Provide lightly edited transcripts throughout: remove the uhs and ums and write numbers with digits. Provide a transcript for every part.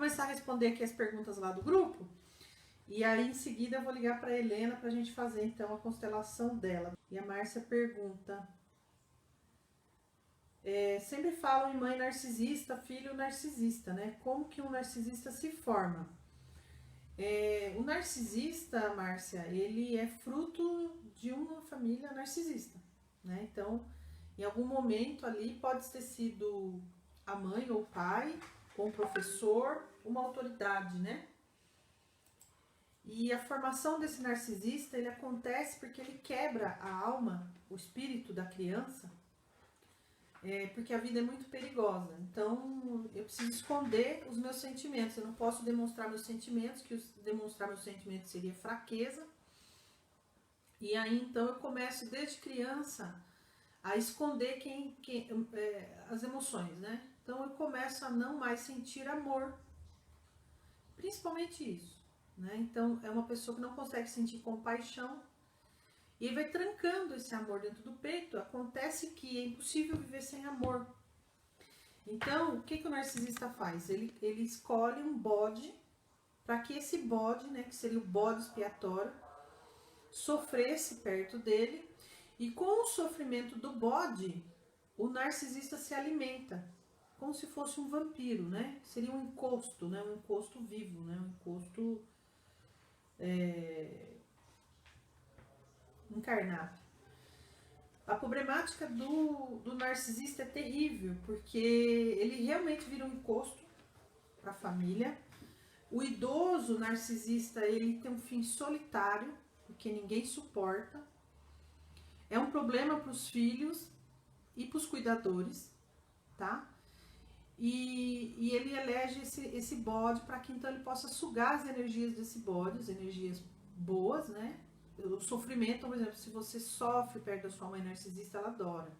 começar a responder aqui as perguntas lá do grupo. E aí, em seguida, eu vou ligar para a Helena para a gente fazer, então, a constelação dela. E a Márcia pergunta... sempre falam em mãe narcisista, filho narcisista, né? Como que um narcisista se forma? O narcisista, Márcia, ele é fruto de uma família narcisista, né? Então, em algum momento ali pode ter sido a mãe ou o pai, ou um professor, uma autoridade, né? E a formação desse narcisista, ele acontece porque ele quebra a alma, o espírito da criança, porque a vida é muito perigosa. Então, eu preciso esconder os meus sentimentos. Eu não posso demonstrar meus sentimentos, que demonstrar meus sentimentos seria fraqueza. E aí, então, eu começo desde criança a esconder as emoções, né? Então, eu começo a não mais sentir amor. Principalmente isso, né? Então, é uma pessoa que não consegue sentir compaixão. E ele vai trancando esse amor dentro do peito. Acontece que é impossível viver sem amor. Então, o que o narcisista faz? Ele escolhe um bode, para que esse bode, né, que seria o bode expiatório, sofresse perto dele. E com o sofrimento do bode, o narcisista se alimenta, como se fosse um vampiro, né? Seria um encosto, né? Um encosto vivo, né? Um encosto encarnado. A problemática do narcisista é terrível, porque ele realmente vira um encosto para a família. O idoso narcisista, ele tem um fim solitário, porque ninguém suporta. É um problema para os filhos e para os cuidadores, tá? E ele elege esse bode para que então ele possa sugar as energias desse bode, as energias boas, né? O sofrimento, por exemplo, se você sofre perto da sua mãe narcisista, ela adora,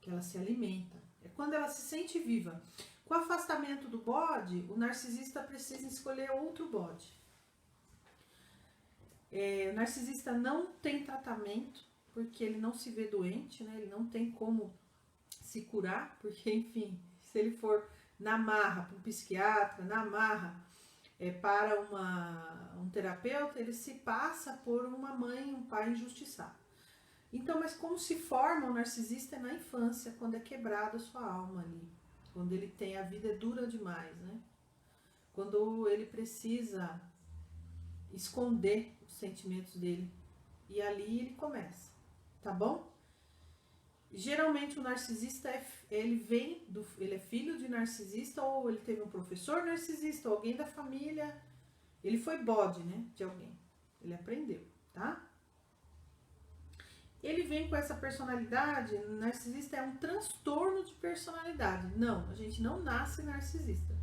que ela se alimenta. É quando ela se sente viva. Com o afastamento do bode, o narcisista precisa escolher outro bode. O narcisista não tem tratamento, porque ele não se vê doente, né? Ele não tem como se curar, porque, enfim, se ele for na marra para um psiquiatra, na marra para um terapeuta, ele se passa por uma mãe e um pai injustiçado. Então, mas como se forma o narcisista é na infância, quando é quebrada a sua alma ali, quando ele tem a vida dura demais, né? Quando ele precisa esconder os sentimentos dele, e ali ele começa, tá bom? Geralmente o narcisista ele é filho de narcisista, ou ele teve um professor narcisista, ou alguém da família, ele foi bode, né, de alguém, ele aprendeu, tá? Ele vem com essa personalidade, narcisista é um transtorno de personalidade. Não, a gente não nasce narcisista,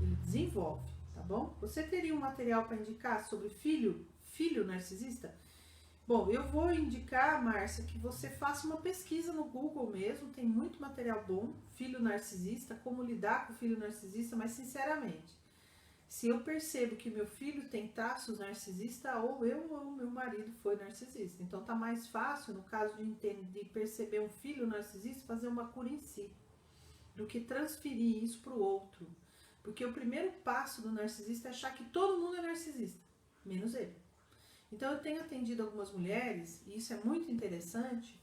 ele desenvolve, tá bom? Você teria um material para indicar sobre filho narcisista? Bom, eu vou indicar, Márcia, que você faça uma pesquisa no Google mesmo, tem muito material bom, filho narcisista, como lidar com o filho narcisista, mas sinceramente, se eu percebo que meu filho tem traços narcisistas, ou eu ou meu marido foi narcisista. Então tá mais fácil, no caso de perceber um filho narcisista, fazer uma cura em si, do que transferir isso para o outro. Porque o primeiro passo do narcisista é achar que todo mundo é narcisista, menos ele. Então eu tenho atendido algumas mulheres, e isso é muito interessante,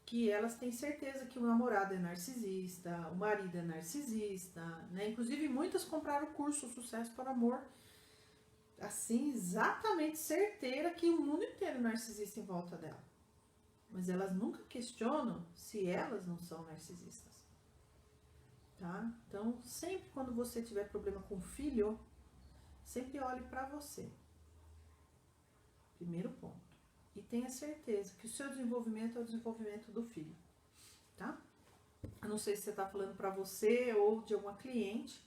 que elas têm certeza que o namorado é narcisista, o marido é narcisista, né? Inclusive muitas compraram o curso Sucesso para o Amor, assim, exatamente certeira que o mundo inteiro é narcisista em volta dela. Mas elas nunca questionam se elas não são narcisistas, tá? Então, sempre quando você tiver problema com o filho, sempre olhe para você. Primeiro ponto. E tenha certeza que o seu desenvolvimento é o desenvolvimento do filho, tá? Eu não sei se você está falando para você ou de uma cliente,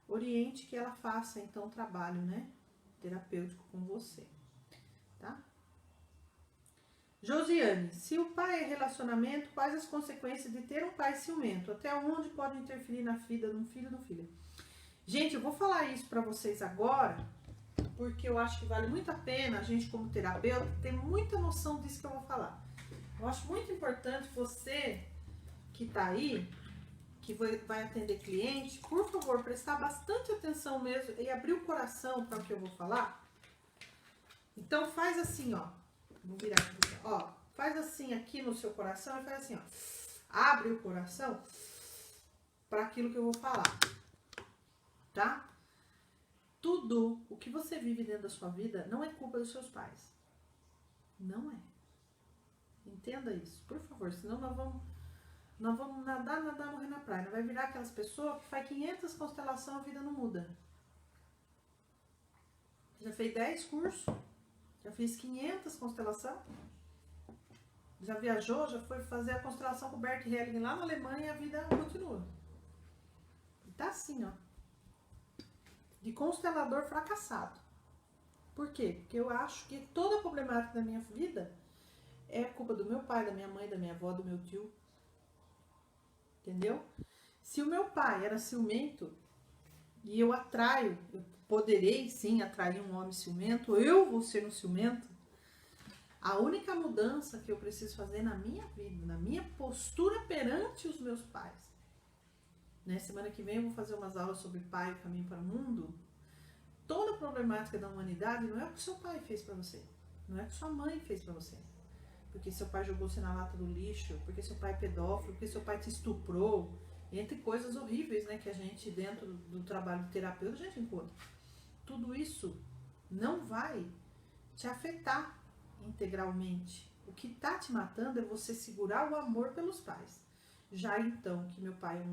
oriente que ela faça, então, um trabalho, né, terapêutico com você, tá? Josiane, se o pai é relacionamento, quais as consequências de ter um pai ciumento? Até onde pode interferir na vida de um filho ou de uma filha? Gente, eu vou falar isso para vocês agora, porque eu acho que vale muito a pena a gente, como terapeuta, ter muita noção disso que eu vou falar. Eu acho muito importante você que tá aí, que vai atender cliente, por favor, prestar bastante atenção mesmo e abrir o coração para o que eu vou falar. Então faz assim, ó. Vou virar aqui, ó. Faz assim aqui no seu coração e faz assim, ó. Abre o coração para aquilo que eu vou falar. Tá? Tudo o que você vive dentro da sua vida não é culpa dos seus pais. Não é. Entenda isso, por favor, senão nós vamos nadar, morrer na praia. Não vai virar aquelas pessoas que faz 500 constelações, a vida não muda. Já fez 10 cursos, já fiz 500 constelação, já viajou, já foi fazer a constelação com o Bert Helling lá na Alemanha e a vida continua. E tá assim, ó. De constelador fracassado. Por quê? Porque eu acho que toda a problemática da minha vida é culpa do meu pai, da minha mãe, da minha avó, do meu tio. Entendeu? Se o meu pai era ciumento e eu poderei sim atrair um homem ciumento, eu vou ser um ciumento. A única mudança que eu preciso fazer na minha vida, na minha postura perante os meus pais. Né? Semana que vem eu vou fazer umas aulas sobre pai e caminho para o mundo. Toda a problemática da humanidade não é o que seu pai fez para você. Não é o que sua mãe fez para você. Porque seu pai jogou você na lata do lixo, porque seu pai é pedófilo, porque seu pai te estuprou, entre coisas horríveis, né, que a gente, dentro do trabalho de terapeuta, a gente encontra. Tudo isso não vai te afetar integralmente. O que tá te matando é você segurar o amor pelos pais. Já então, que meu pai é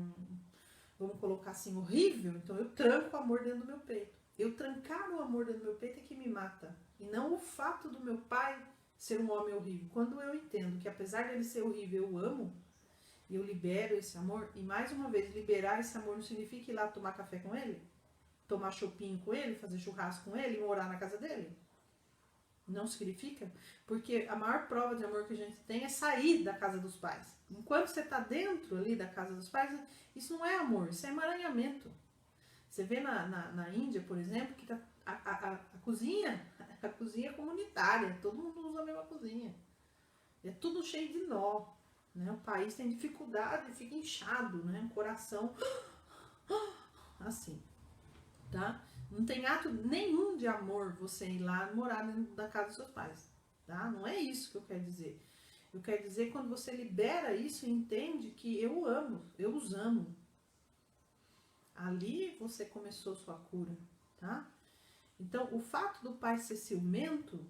vamos colocar assim, horrível, então eu tranco o amor dentro do meu peito. Eu trancar o amor dentro do meu peito é que me mata. E não o fato do meu pai ser um homem horrível. Quando eu entendo que apesar dele ser horrível, eu amo, e eu libero esse amor, e mais uma vez, liberar esse amor não significa ir lá tomar café com ele, tomar chopinho com ele, fazer churrasco com ele, morar na casa dele. Não significa, porque a maior prova de amor que a gente tem é sair da casa dos pais. Enquanto você está dentro ali da casa dos pais, isso não é amor, isso é emaranhamento. Você vê na Índia, por exemplo, que tá a cozinha é comunitária, todo mundo usa a mesma cozinha. É tudo cheio de nó, né? O país tem dificuldade, fica inchado, né? O coração assim, tá? Não tem ato nenhum de amor você ir lá morar dentro da casa dos seus pais, tá? Não é isso que eu quero dizer. Eu quero dizer quando você libera isso e entende que eu os amo. Ali você começou sua cura, tá? Então, o fato do pai ser ciumento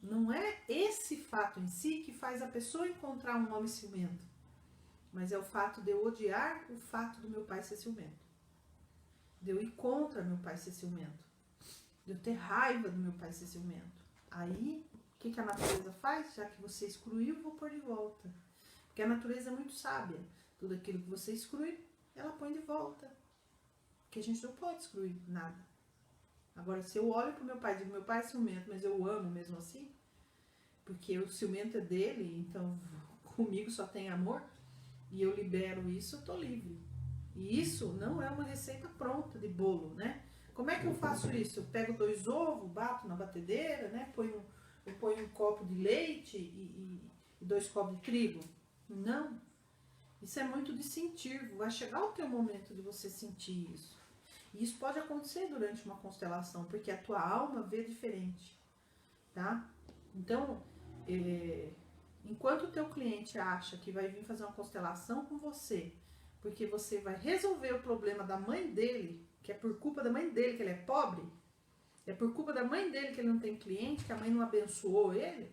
não é esse fato em si que faz a pessoa encontrar um homem ciumento, mas é o fato de eu odiar o fato do meu pai ser ciumento, de eu ir contra meu pai ser ciumento, de eu ter raiva do meu pai ser ciumento. Aí, o que a natureza faz? Já que você excluiu, eu vou pôr de volta. Porque a natureza é muito sábia. Tudo aquilo que você exclui, ela põe de volta. Porque a gente não pode excluir nada. Agora, se eu olho pro meu pai e digo, meu pai é ciumento, mas eu amo mesmo assim, porque o ciumento é dele, então comigo só tem amor, e eu libero isso, eu tô livre. E isso não é uma receita pronta de bolo, né? Como é que eu faço isso? Eu pego 2 ovos, bato na batedeira, né? Eu ponho um copo de leite e 2 copos de trigo. Não. Isso é muito de sentir. Vai chegar o teu momento de você sentir isso. E isso pode acontecer durante uma constelação, porque a tua alma vê diferente, tá? Então, enquanto o teu cliente acha que vai vir fazer uma constelação com você, porque você vai resolver o problema da mãe dele, que é por culpa da mãe dele que ele é pobre, é por culpa da mãe dele que ele não tem cliente, que a mãe não abençoou ele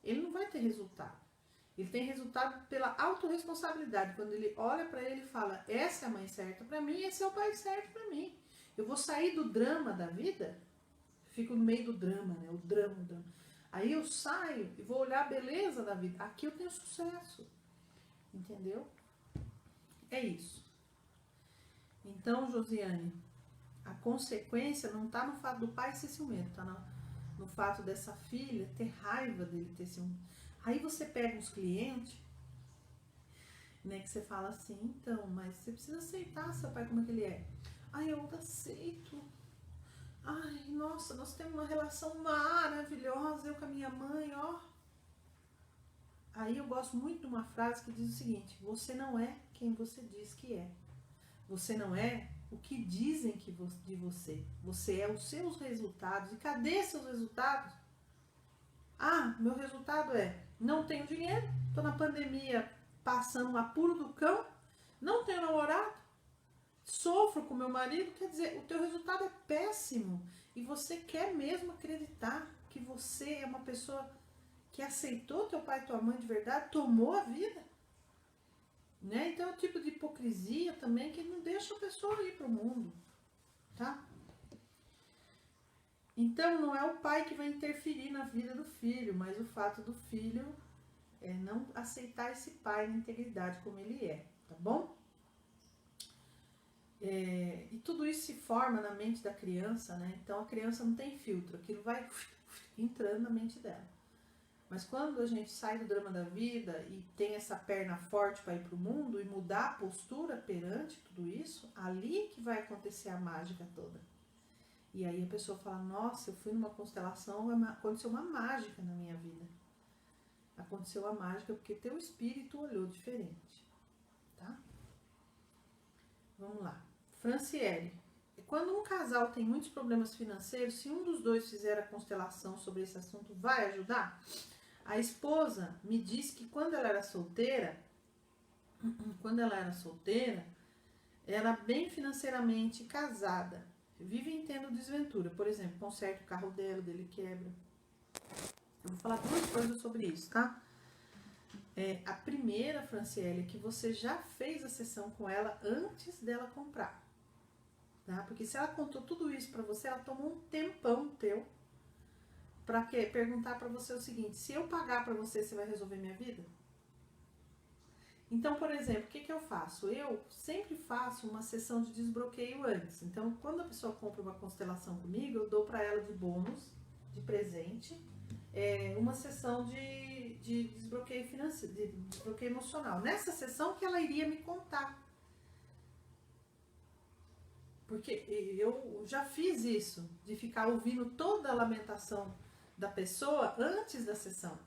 não vai ter resultado. Ele tem resultado pela autorresponsabilidade. Quando ele olha para ele e fala, essa é a mãe certa para mim, esse é o pai certo para mim. Eu vou sair do drama da vida, fico no meio do drama, né? O drama. Aí eu saio e vou olhar a beleza da vida. Aqui eu tenho sucesso. Entendeu? É isso. Então, Josiane, a consequência não está no fato do pai ser ciumento, está no fato dessa filha ter raiva dele ter ciúme. Aí você pega uns clientes, né, que você fala assim, então, mas você precisa aceitar seu pai como é que ele é. Ai, eu aceito. Ai, nossa, nós temos uma relação maravilhosa, eu com a minha mãe, ó. Aí eu gosto muito de uma frase que diz o seguinte: você não é quem você diz que é. Você não é o que dizem de você. Você é os seus resultados. E cadê seus resultados? Ah, meu resultado é: não tenho dinheiro, tô na pandemia passando um apuro do cão, não tenho namorado, sofro com meu marido. Quer dizer, o teu resultado é péssimo. E você quer mesmo acreditar que você é uma pessoa que aceitou teu pai e tua mãe de verdade, tomou a vida? Né? Então é um tipo de hipocrisia também que não deixa a pessoa ir pro mundo, tá? Então não é o pai que vai interferir na vida do filho, mas o fato do filho é não aceitar esse pai na integridade como ele é, tá bom? E tudo isso se forma na mente da criança, né? Então a criança não tem filtro, aquilo vai entrando na mente dela. Mas quando a gente sai do drama da vida e tem essa perna forte para ir para o mundo e mudar a postura perante tudo isso, ali que vai acontecer a mágica toda. E aí a pessoa fala: nossa, eu fui numa constelação, aconteceu uma mágica na minha vida. Aconteceu a mágica porque teu espírito olhou diferente, tá? Vamos lá. Franciele: quando um casal tem muitos problemas financeiros, se um dos dois fizer a constelação sobre esse assunto, vai ajudar? A esposa me disse que quando ela era solteira, era bem financeiramente casada, vive tendo desventura. Por exemplo, conserta o carro dele quebra. Eu vou falar duas coisas sobre isso, tá? A primeira, Franciele, é que você já fez a sessão com ela antes dela comprar, tá? Porque se ela contou tudo isso pra você, ela tomou um tempão teu pra quê? Perguntar pra você o seguinte: se eu pagar pra você, você vai resolver minha vida? Então, por exemplo, o que eu faço? Eu sempre faço uma sessão de desbloqueio antes. Então, quando a pessoa compra uma constelação comigo, eu dou para ela de bônus, de presente, uma sessão de desbloqueio financeiro, de desbloqueio emocional. Nessa sessão que ela iria me contar. Porque eu já fiz isso, de ficar ouvindo toda a lamentação da pessoa antes da sessão.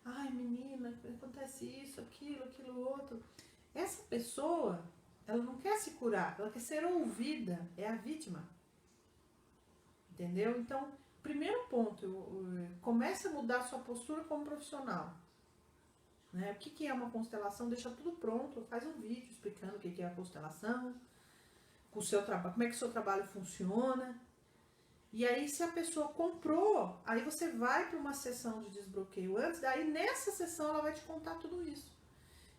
Ai, menina, acontece isso, aquilo outro. Essa pessoa, ela não quer se curar, ela quer ser ouvida, é a vítima. Entendeu? Então, primeiro ponto, comece a mudar a sua postura como profissional. Né? O que é uma constelação? Deixa tudo pronto, faz um vídeo explicando o que é a constelação, com o seu trabalho, como é que o seu trabalho funciona. E aí, se a pessoa comprou, aí você vai para uma sessão de desbloqueio antes, daí nessa sessão ela vai te contar tudo isso.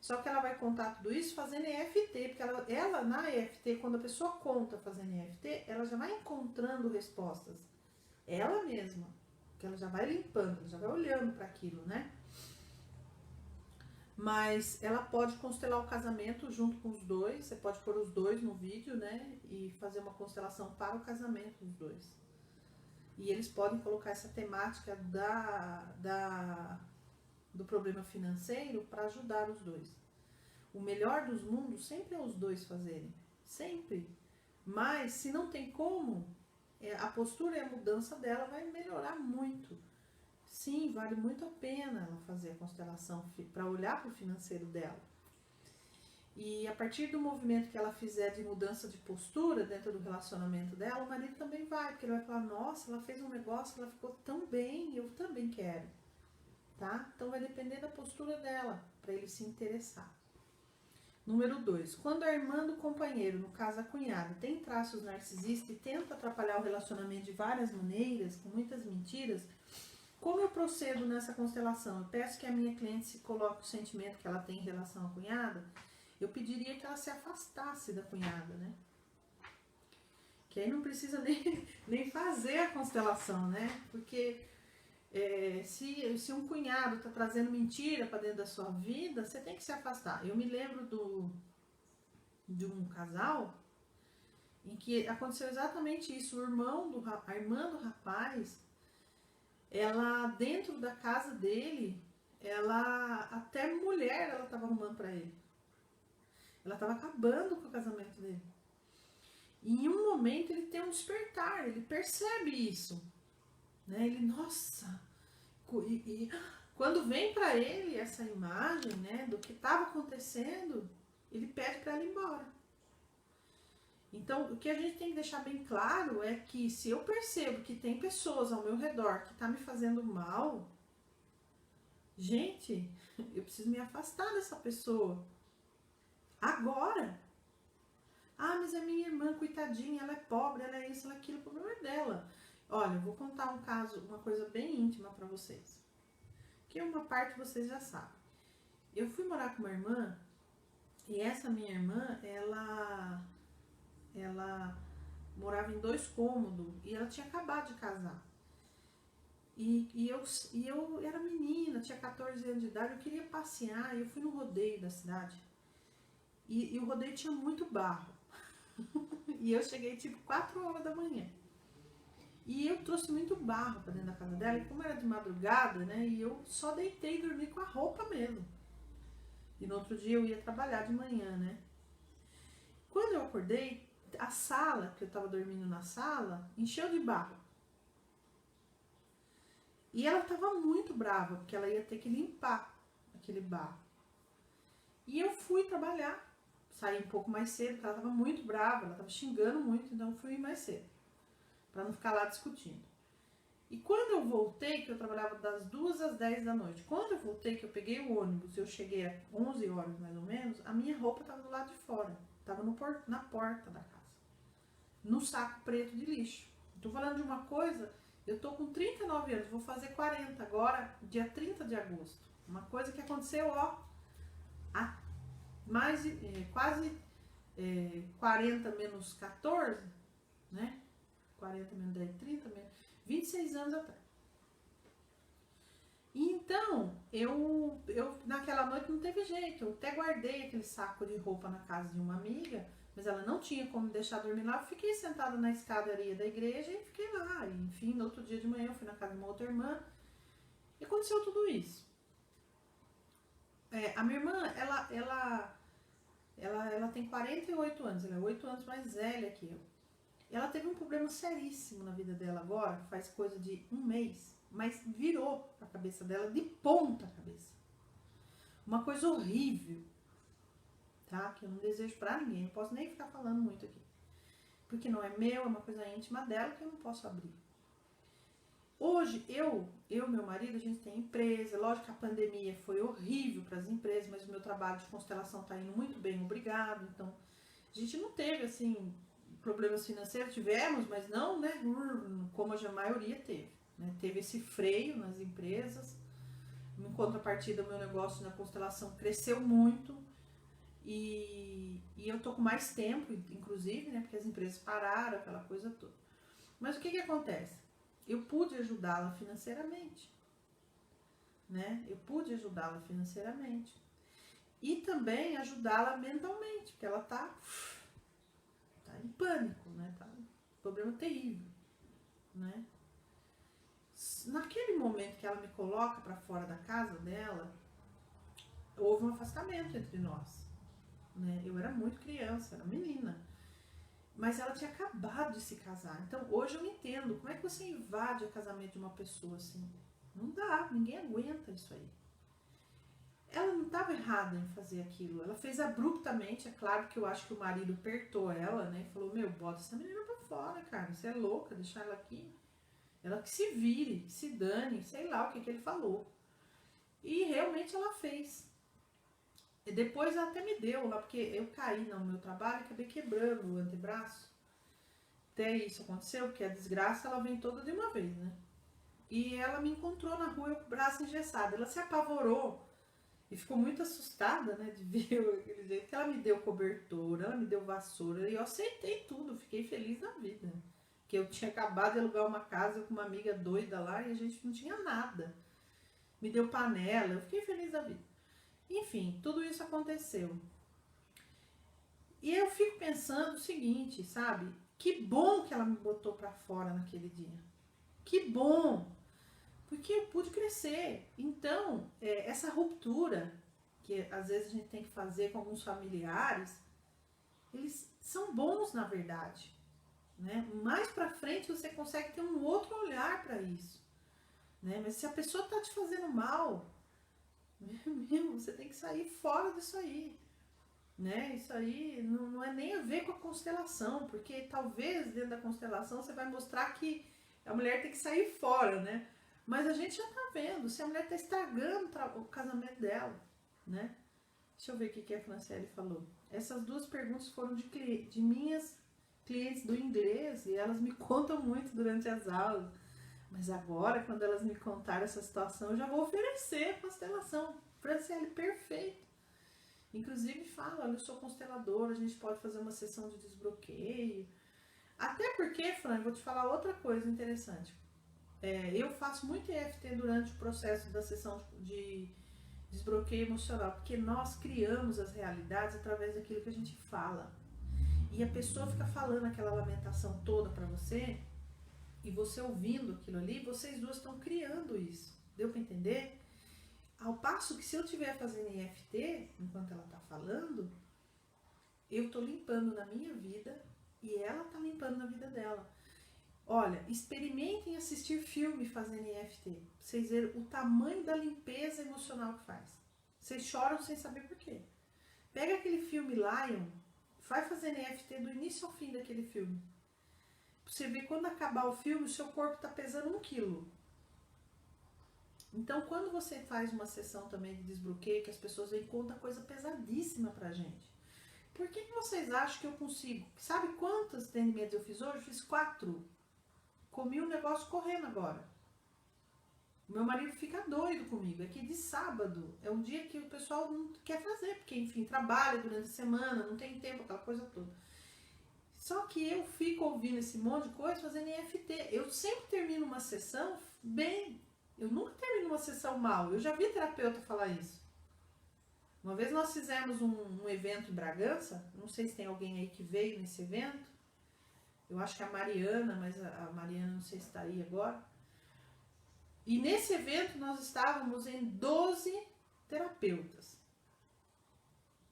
Só que ela vai contar tudo isso fazendo EFT, porque ela na EFT, quando a pessoa conta fazendo EFT, ela já vai encontrando respostas. Ela mesma, que ela já vai limpando, ela já vai olhando para aquilo, né? Mas ela pode constelar o casamento junto com os dois, você pode pôr os dois no vídeo, né? E fazer uma constelação para o casamento dos dois. E eles podem colocar essa temática do problema financeiro para ajudar os dois. O melhor dos mundos sempre é os dois fazerem. Sempre. Mas se não tem como, a postura e a mudança dela vai melhorar muito. Sim, vale muito a pena ela fazer a constelação para olhar para o financeiro dela. E a partir do movimento que ela fizer de mudança de postura dentro do relacionamento dela, o marido também vai, porque ele vai falar: nossa, ela fez um negócio, ela ficou tão bem, eu também quero. Tá? Então vai depender da postura dela, para ele se interessar. Número 2. Quando a irmã do companheiro, no caso a cunhada, tem traços narcisistas e tenta atrapalhar o relacionamento de várias maneiras, com muitas mentiras, como eu procedo nessa constelação? Eu peço que a minha cliente se coloque o sentimento que ela tem em relação à cunhada. Eu pediria que ela se afastasse da cunhada, né? Que aí não precisa nem fazer a constelação, né? Porque se um cunhado está trazendo mentira para dentro da sua vida, você tem que se afastar. Eu me lembro de um casal em que aconteceu exatamente isso. A irmã do rapaz, ela dentro da casa dele, até mulher ela estava arrumando para ele. Ela estava acabando com o casamento dele. E em um momento ele tem um despertar, ele percebe isso. Né? Ele, nossa, Quando vem para ele essa imagem, né, do que estava acontecendo, ele pede para ela ir embora. Então, o que a gente tem que deixar bem claro é que se eu percebo que tem pessoas ao meu redor que tá me fazendo mal, gente, eu preciso me afastar dessa pessoa. Agora. Ah, mas é minha irmã, coitadinha, ela é pobre, ela é isso, ela é aquilo, o problema é dela. Olha, eu vou contar um caso, uma coisa bem íntima pra vocês. Que uma parte vocês já sabem. Eu fui morar com uma irmã, e essa minha irmã, ela morava em 2 cômodos, e ela tinha acabado de casar. E eu era menina, tinha 14 anos de idade, eu queria passear, e eu fui no rodeio da cidade. E o rodeio tinha muito barro. E eu cheguei tipo 4 horas da manhã. E eu trouxe muito barro pra dentro da casa dela. E como era de madrugada, né? E eu só deitei e dormi com a roupa mesmo. E no outro dia eu ia trabalhar de manhã, né? Quando eu acordei, a sala, que eu tava dormindo na sala, encheu de barro. E ela tava muito brava, porque ela ia ter que limpar aquele barro. E eu fui trabalhar. Saí um pouco mais cedo, porque ela estava muito brava, ela estava xingando muito, então eu fui mais cedo, para não ficar lá discutindo. E quando eu voltei, que eu trabalhava das 2 às 10 da noite, quando eu voltei, que eu peguei o ônibus, eu cheguei às 11 horas mais ou menos, a minha roupa estava do lado de fora, estava na porta da casa, no saco preto de lixo. Estou falando de uma coisa, eu tô com 39 anos, vou fazer 40 agora, dia 30 de agosto. Uma coisa que aconteceu, ó, há mais quase 40 menos 14, né? 40 menos 10, 30 menos 26 anos atrás. E então, eu naquela noite não teve jeito, eu até guardei aquele saco de roupa na casa de uma amiga, mas ela não tinha como deixar dormir lá, eu fiquei sentada na escadaria da igreja e fiquei lá. E, enfim, no outro dia de manhã eu fui na casa de uma outra irmã e aconteceu tudo isso. A minha irmã, ela tem 48 anos, ela é 8 anos mais velha que eu. Ela teve um problema seríssimo na vida dela agora, faz coisa de 1 mês, mas virou a cabeça dela de ponta cabeça. Uma coisa horrível, tá? Que eu não desejo pra ninguém, não posso nem ficar falando muito aqui. Porque não é meu, é uma coisa íntima dela que eu não posso abrir. Hoje, eu e meu marido, a gente tem empresa. Lógico que a pandemia foi horrível para as empresas, mas o meu trabalho de constelação tá indo muito bem, obrigado. Então, a gente não teve, assim, problemas financeiros. Tivemos, mas não, né, como a maioria teve. Né? Teve esse freio nas empresas. Em contrapartida, o meu negócio na constelação cresceu muito. E eu tô com mais tempo, inclusive, né, porque as empresas pararam, aquela coisa toda. Mas o que acontece? Eu pude ajudá-la financeiramente, né? Eu pude ajudá-la financeiramente. E também ajudá-la mentalmente, porque ela tá em pânico, né? Tá um problema terrível, né? Naquele momento que ela me coloca para fora da casa dela, houve um afastamento entre nós, né? Eu era muito criança, era menina. Mas ela tinha acabado de se casar. Então, hoje eu entendo. Como é que você invade o casamento de uma pessoa assim? Não dá, ninguém aguenta isso aí. Ela não estava errada em fazer aquilo. Ela fez abruptamente. É claro que eu acho que o marido apertou ela, né? E falou, meu, bota essa menina pra fora, cara. Você é louca, deixar ela aqui. Ela que se vire, que se dane, sei lá o que ele falou. E realmente ela fez. E depois ela até me deu lá, porque eu caí no meu trabalho e acabei quebrando o antebraço. Até isso aconteceu, porque a desgraça ela vem toda de uma vez, né? E ela me encontrou na rua com o braço engessado. Ela se apavorou e ficou muito assustada, né, de ver aquele jeito que ela me deu cobertor, ela me deu vassoura e eu aceitei tudo, fiquei feliz na vida. Que eu tinha acabado de alugar uma casa com uma amiga doida lá e a gente não tinha nada. Me deu panela, eu fiquei feliz da vida. Enfim, tudo isso aconteceu. E eu fico pensando o seguinte, sabe? Que bom que ela me botou pra fora naquele dia. Que bom! Porque eu pude crescer. Então, essa ruptura, que às vezes a gente tem que fazer com alguns familiares, eles são bons na verdade. Né? Mais pra frente você consegue ter um outro olhar pra isso. né? Mas se a pessoa tá te fazendo mal, meu, você tem que sair fora disso aí, né? Isso aí não é nem a ver com a constelação, porque talvez dentro da constelação você vai mostrar que a mulher tem que sair fora, né? Mas a gente já tá vendo se a mulher tá estragando o casamento dela, né? Deixa eu ver o que a Franciele falou. Essas duas perguntas foram de minhas clientes do inglês e elas me contam muito durante as aulas. Mas agora, quando elas me contaram essa situação, eu já vou oferecer a constelação. Franciele, perfeito. Inclusive fala, olha, eu sou consteladora, a gente pode fazer uma sessão de desbloqueio. Até porque, Fran, eu vou te falar outra coisa interessante. Eu faço muito EFT durante o processo da sessão de desbloqueio emocional, porque nós criamos as realidades através daquilo que a gente fala. E a pessoa fica falando aquela lamentação toda pra você, e você ouvindo aquilo ali, vocês duas estão criando isso. Deu pra entender? Ao passo que se eu estiver fazendo EFT, enquanto ela tá falando, eu tô limpando na minha vida e ela tá limpando na vida dela. Olha, experimentem assistir filme fazendo EFT, pra vocês verem o tamanho da limpeza emocional que faz. Vocês choram sem saber por quê. Pega aquele filme Lion, vai fazendo EFT do início ao fim daquele filme. Pra você ver, quando acabar o filme, o seu corpo tá pesando 1 quilo. Então, quando você faz uma sessão também de desbloqueio, que as pessoas vêm conta coisa pesadíssima pra gente. Por que vocês acham que eu consigo? Sabe quantos atendimentos eu fiz hoje? Eu fiz 4. Comi um negócio correndo agora. Meu marido fica doido comigo. É que de sábado é um dia que o pessoal não quer fazer, porque, enfim, trabalha durante a semana, não tem tempo, aquela coisa toda. Só que eu fico ouvindo esse monte de coisa fazendo EFT. Eu sempre termino uma sessão bem. Eu nunca termino uma sessão mal. Eu já vi terapeuta falar isso. Uma vez nós fizemos um evento em Bragança. Não sei se tem alguém aí que veio nesse evento. Eu acho que é a Mariana, mas a Mariana não sei se está aí agora. E nesse evento nós estávamos em 12 terapeutas.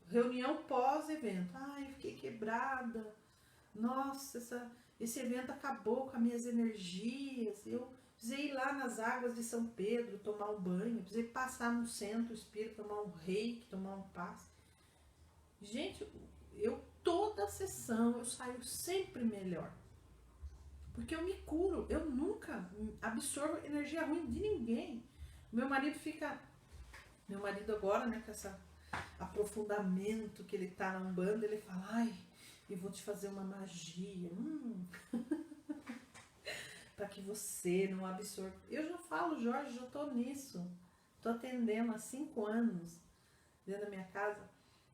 Reunião pós-evento. Ai, fiquei quebrada. Nossa, esse evento acabou com as minhas energias. Eu precisei ir lá nas águas de São Pedro tomar um banho. Precisei passar no centro espírita, tomar um reiki, tomar um passe. Gente, toda sessão eu saio sempre melhor. Porque eu me curo. Eu nunca absorvo energia ruim de ninguém. Meu marido agora, né, com esse aprofundamento que ele tá na Umbanda, ele fala, ai, eu vou te fazer uma magia. Para que você não absorva. Eu já falo, Jorge, já tô nisso. Tô atendendo há 5 anos dentro da minha casa.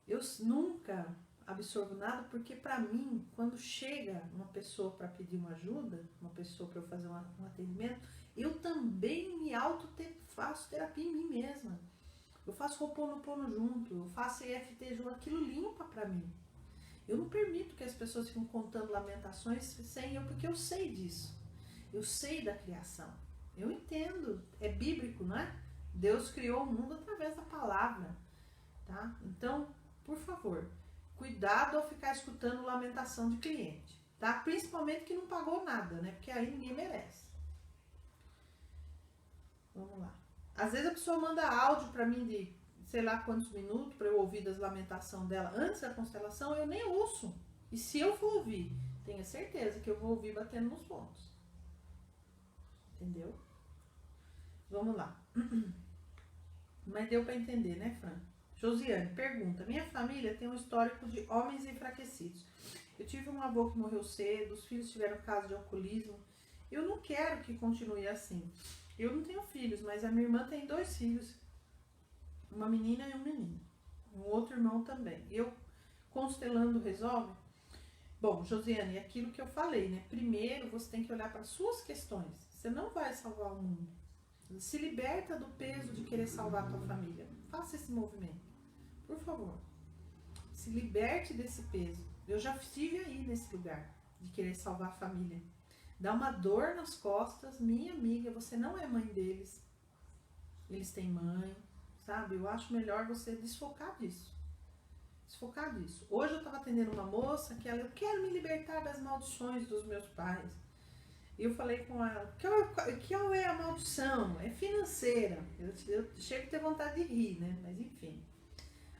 Eu nunca absorvo nada, porque para mim, quando chega uma pessoa para pedir uma ajuda, uma pessoa para eu fazer um atendimento, eu também me faço terapia em mim mesma. Eu faço Ho'oponopono junto, eu faço EFT junto, aquilo limpa para mim. Eu não permito que as pessoas fiquem contando lamentações sem eu, porque eu sei disso. Eu sei da criação. Eu entendo. É bíblico, não é? Deus criou o mundo através da palavra, tá? Então, por favor, cuidado ao ficar escutando lamentação de cliente, tá? Principalmente que não pagou nada, né? Porque aí ninguém merece. Vamos lá. Às vezes a pessoa manda áudio pra mim de sei lá quantos minutos pra eu ouvir das lamentações dela antes da constelação, eu nem ouço. E se eu for ouvir, tenha certeza que eu vou ouvir batendo nos pontos. Entendeu? Vamos lá. Mas deu pra entender, né, Fran? Josiane pergunta, minha família tem um histórico de homens enfraquecidos. Eu tive um avô que morreu cedo, os filhos tiveram caso de alcoolismo. Eu não quero que continue assim. Eu não tenho filhos, mas a minha irmã tem 2 filhos. Uma menina e um menino. Um outro irmão também. Eu, constelando, resolve? Bom, Josiane, é aquilo que eu falei, né? Primeiro, você tem que olhar para suas questões. Você não vai salvar o mundo. Se liberta do peso de querer salvar a tua família. Faça esse movimento. Por favor. Se liberte desse peso. Eu já estive aí nesse lugar de querer salvar a família. Dá uma dor nas costas. Minha amiga, você não é mãe deles. Eles têm mãe, sabe? Eu acho melhor você desfocar disso. Desfocar disso. Hoje eu estava atendendo uma moça que ela, eu quero me libertar das maldições dos meus pais. E eu falei com ela, que é a maldição? É financeira. Eu chego a ter vontade de rir, né? Mas enfim.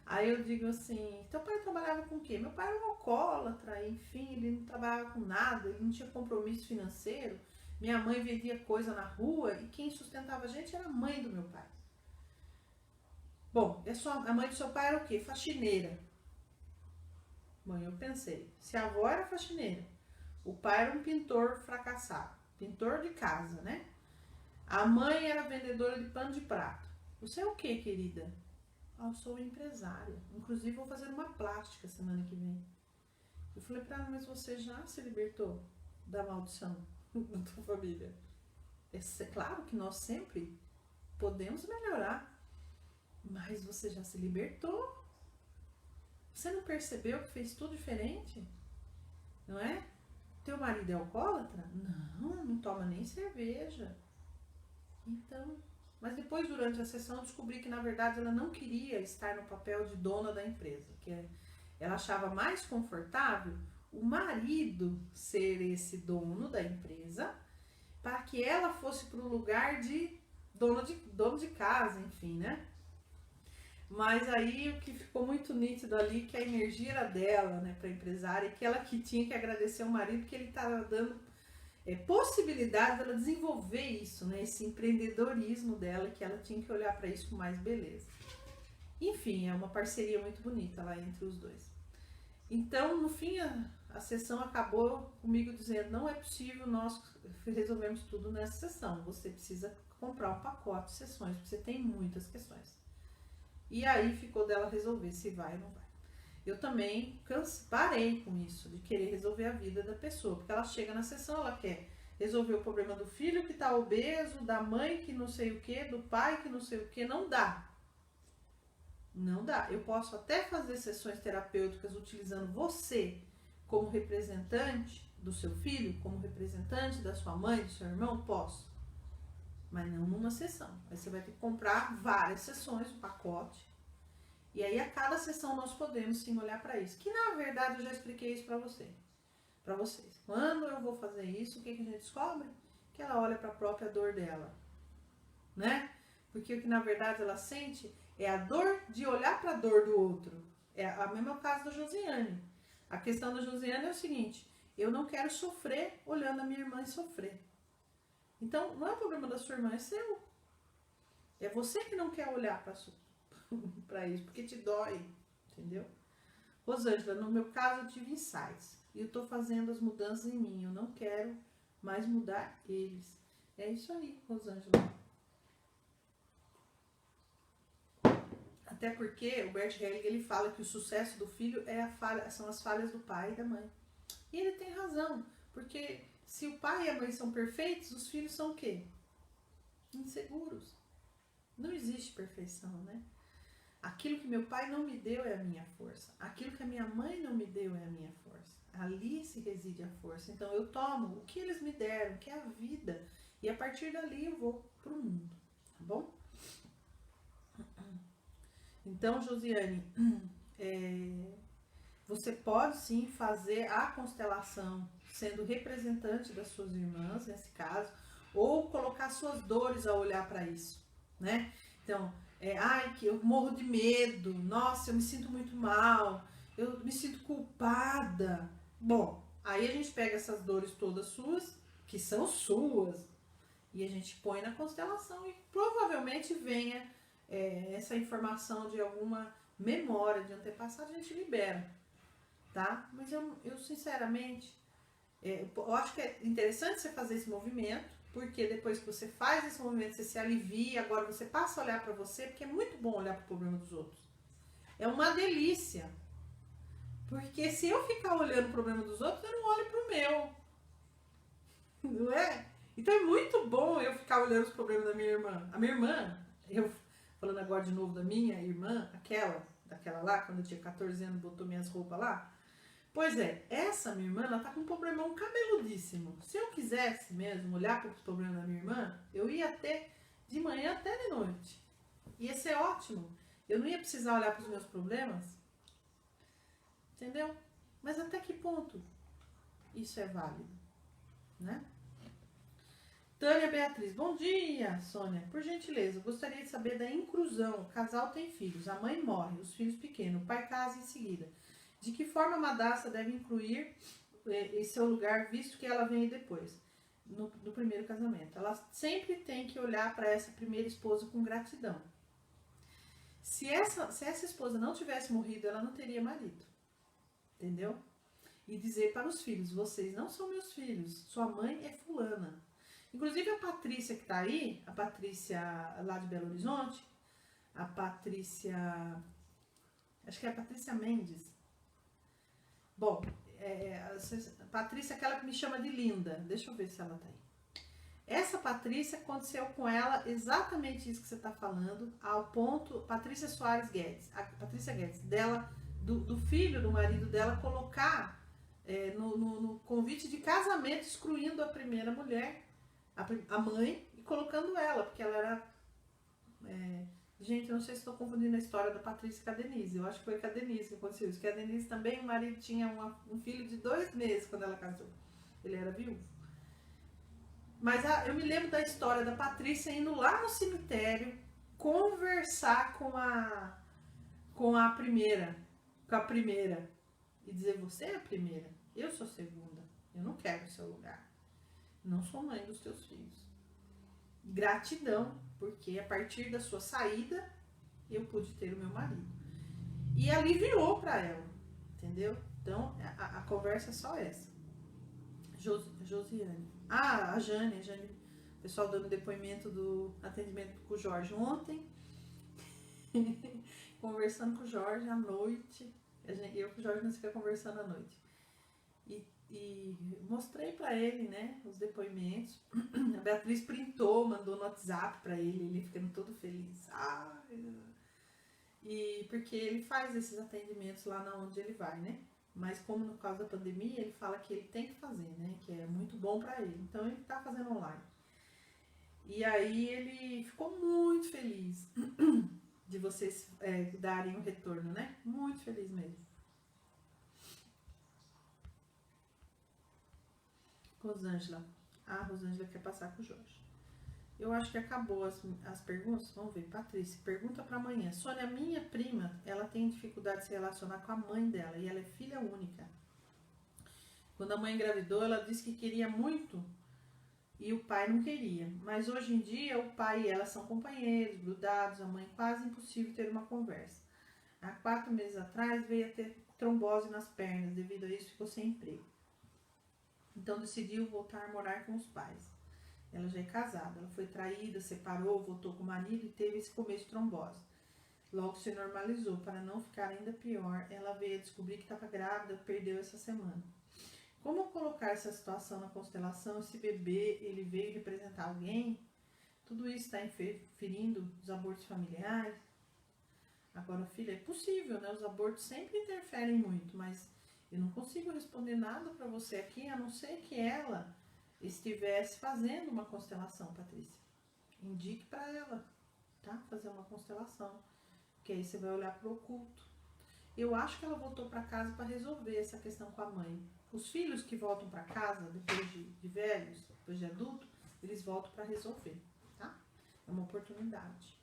Aí eu digo assim, teu pai trabalhava com o quê? Meu pai era um alcoólatra, enfim, ele não trabalhava com nada, ele não tinha compromisso financeiro. Minha mãe vendia coisa na rua e quem sustentava a gente era a mãe do meu pai. Bom, a mãe do seu pai era o quê? Faxineira. Mãe, eu pensei, se a avó era faxineira, o pai era um pintor fracassado, pintor de casa, né? A mãe era vendedora de pano de prato. Você é o quê, querida? Ah, eu sou empresária. Inclusive, vou fazer uma plástica semana que vem. Eu falei pra ela, mas você já se libertou da maldição da tua família? É claro que nós sempre podemos melhorar, mas você já se libertou? Você não percebeu que fez tudo diferente? Não é? Teu marido é alcoólatra? Não, não toma nem cerveja. Então, mas depois durante a sessão eu descobri que na verdade ela não queria estar no papel de dona da empresa, ela achava mais confortável o marido ser esse dono da empresa, para que ela fosse para o lugar de dono de casa, enfim, né? Mas aí o que ficou muito nítido ali que a energia era dela, né, para empresária, e que ela que tinha que agradecer ao marido que ele estava dando possibilidade dela desenvolver isso, né, esse empreendedorismo dela, que ela tinha que olhar para isso com mais beleza. Enfim, é uma parceria muito bonita lá entre os dois. Então, no fim, a sessão acabou comigo dizendo, não é possível, nós resolvemos tudo nessa sessão, você precisa comprar um pacote de sessões, porque você tem muitas questões. E aí ficou dela resolver se vai ou não vai. Eu também parei com isso, de querer resolver a vida da pessoa, porque ela chega na sessão, ela quer resolver o problema do filho que tá obeso, da mãe que não sei o que, do pai que não sei o que, não dá. Não dá. Eu posso até fazer sessões terapêuticas utilizando você como representante do seu filho, como representante da sua mãe, do seu irmão, posso. Mas não numa sessão. Aí você vai ter que comprar várias sessões, um pacote. E aí a cada sessão nós podemos sim olhar para isso. Que na verdade eu já expliquei isso para vocês. Quando eu vou fazer isso, o que a gente descobre? Que ela olha para a própria dor dela, né? Porque o que na verdade ela sente é a dor de olhar para a dor do outro. É a mesma caso da Josiane. A questão da Josiane é o seguinte, eu não quero sofrer olhando a minha irmã sofrer. Então, não é problema da sua irmã, é seu. É você que não quer olhar para isso, porque te dói, entendeu? Rosângela, no meu caso eu tive insights. E eu tô fazendo as mudanças em mim. Eu não quero mais mudar eles. É isso aí, Rosângela. Até porque o Bert Helling, ele fala que o sucesso do filho são as falhas do pai e da mãe. E ele tem razão, porque se o pai e a mãe são perfeitos, os filhos são o quê? Inseguros. Não existe perfeição, né? Aquilo que meu pai não me deu é a minha força. Aquilo que a minha mãe não me deu é a minha força. Ali se reside a força. Então eu tomo o que eles me deram, que é a vida. E a partir dali eu vou pro mundo. Tá bom? Então, Josiane, você pode sim fazer a constelação sendo representante das suas irmãs, nesse caso, ou colocar suas dores a olhar para isso, né? Então, que eu morro de medo, nossa, eu me sinto muito mal, eu me sinto culpada. Bom, aí a gente pega essas dores todas suas, que são suas, e a gente põe na constelação e provavelmente venha essa informação de alguma memória de antepassado, a gente libera, tá? Mas eu sinceramente, eu acho que é interessante você fazer esse movimento, porque depois que você faz esse movimento, você se alivia, agora você passa a olhar para você, porque é muito bom olhar para o problema dos outros. É uma delícia. Porque se eu ficar olhando o problema dos outros, eu não olho pro meu. Não é? Então é muito bom eu ficar olhando os problemas da minha irmã. A minha irmã, eu falando agora de novo da minha irmã, daquela lá, quando eu tinha 14 anos, botou minhas roupas lá. Pois é, essa minha irmã, ela tá com um problemão cabeludíssimo. Se eu quisesse mesmo olhar para os problemas da minha irmã, eu ia ter de manhã até de noite. Ia ser ótimo. Eu não ia precisar olhar para os meus problemas. Entendeu? Mas até que ponto isso é válido, né? Tânia Beatriz, bom dia, Sônia. Por gentileza, gostaria de saber da inclusão. O casal tem filhos, a mãe morre, os filhos pequenos, o pai casa em seguida. De que forma a madrasta deve incluir em seu lugar, visto que ela vem aí depois, no primeiro casamento? Ela sempre tem que olhar para essa primeira esposa com gratidão. Se essa esposa não tivesse morrido, ela não teria marido. Entendeu? E dizer para os filhos, vocês não são meus filhos, sua mãe é fulana. Inclusive a Patrícia que tá aí, a Patrícia lá de Belo Horizonte, a Patrícia, acho que é a Patrícia Mendes. Bom, a Patrícia, aquela que me chama de linda, deixa eu ver se ela tá aí. Essa Patrícia, aconteceu com ela exatamente isso que você tá falando, ao ponto, Patrícia Soares Guedes, a Patrícia Guedes, dela, do filho do marido dela, colocar no convite de casamento, excluindo a primeira mulher, a mãe, e colocando ela, porque ela era... gente, eu não sei se estou confundindo a história da Patrícia com a Denise. Eu acho que foi com a Denise que aconteceu isso. Que a Denise também, o marido tinha um filho de 2 meses quando ela casou. Ele era viúvo. Mas eu me lembro da história da Patrícia indo lá no cemitério conversar com a primeira. E dizer, você é a primeira, eu sou a segunda. Eu não quero o seu lugar. Não sou mãe dos teus filhos. Gratidão, porque a partir da sua saída, eu pude ter o meu marido. E aliviou para ela, entendeu? Então, a conversa é só essa. Josiane. A Jane, o pessoal dando depoimento do atendimento com o Jorge ontem. Conversando com o Jorge à noite. Eu com o Jorge nós ficamos conversando à noite. E mostrei para ele, né, os depoimentos. A Beatriz printou, mandou no WhatsApp para ele ficando todo feliz. E porque ele faz esses atendimentos lá na onde ele vai, né? Mas como no caso da pandemia, ele fala que ele tem que fazer, né? Que é muito bom para ele. Então ele tá fazendo online. E aí ele ficou muito feliz de vocês darem um retorno, né? Muito feliz mesmo. Rosângela. A Rosângela quer passar com o Jorge. Eu acho que acabou as perguntas. Vamos ver. Patrícia, pergunta para amanhã. Sônia, minha prima, ela tem dificuldade de se relacionar com a mãe dela e ela é filha única. Quando a mãe engravidou, ela disse que queria muito e o pai não queria. Mas hoje em dia, o pai e ela são companheiros, grudados, a mãe quase impossível ter uma conversa. Há 4 meses atrás, veio a ter trombose nas pernas. Devido a isso, ficou sem emprego. Então decidiu voltar a morar com os pais. Ela já é casada, ela foi traída, separou, voltou com o marido e teve esse começo de trombose. Logo se normalizou, para não ficar ainda pior, ela veio a descobrir que estava grávida, perdeu essa semana. Como colocar essa situação na constelação? Esse bebê, ele veio representar alguém? Tudo isso está inferindo os abortos familiares? Agora, filha, é possível, né? Os abortos sempre interferem muito, mas eu não consigo responder nada para você aqui, a não ser que ela estivesse fazendo uma constelação, Patrícia. Indique para ela, tá? Fazer uma constelação. Que aí você vai olhar para o oculto. Eu acho que ela voltou para casa para resolver essa questão com a mãe. Os filhos que voltam para casa depois de velhos, depois de adulto, eles voltam para resolver, tá? É uma oportunidade.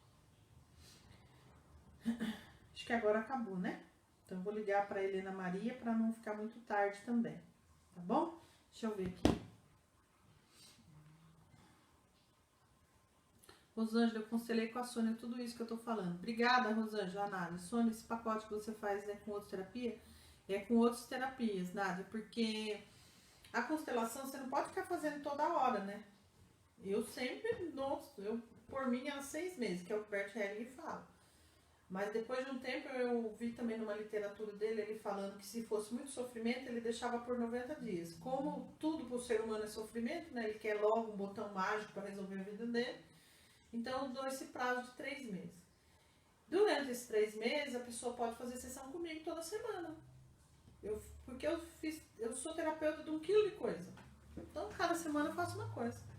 Acho que agora acabou, né? Então eu vou ligar para Helena Maria para não ficar muito tarde também, tá bom? Deixa eu ver aqui. Rosângela, eu constelei com a Sônia tudo isso que eu tô falando. Obrigada, Rosângela, Nádia. Sônia, esse pacote que você faz é com outra terapia? É com outras terapias, Nádia, porque a constelação você não pode ficar fazendo toda hora, né? Eu sempre, nossa, por mim era 6 meses, que é o que o Bert Helling fala. Mas depois de um tempo eu vi também numa literatura dele, ele falando que se fosse muito sofrimento, ele deixava por 90 dias. Como tudo pro ser humano é sofrimento, né? Ele quer logo um botão mágico para resolver a vida dele. Então eu dou esse prazo de 3 meses. Durante esses 3 meses, a pessoa pode fazer sessão comigo toda semana. Porque eu sou terapeuta de 1 quilo de coisa. Então cada semana eu faço uma coisa.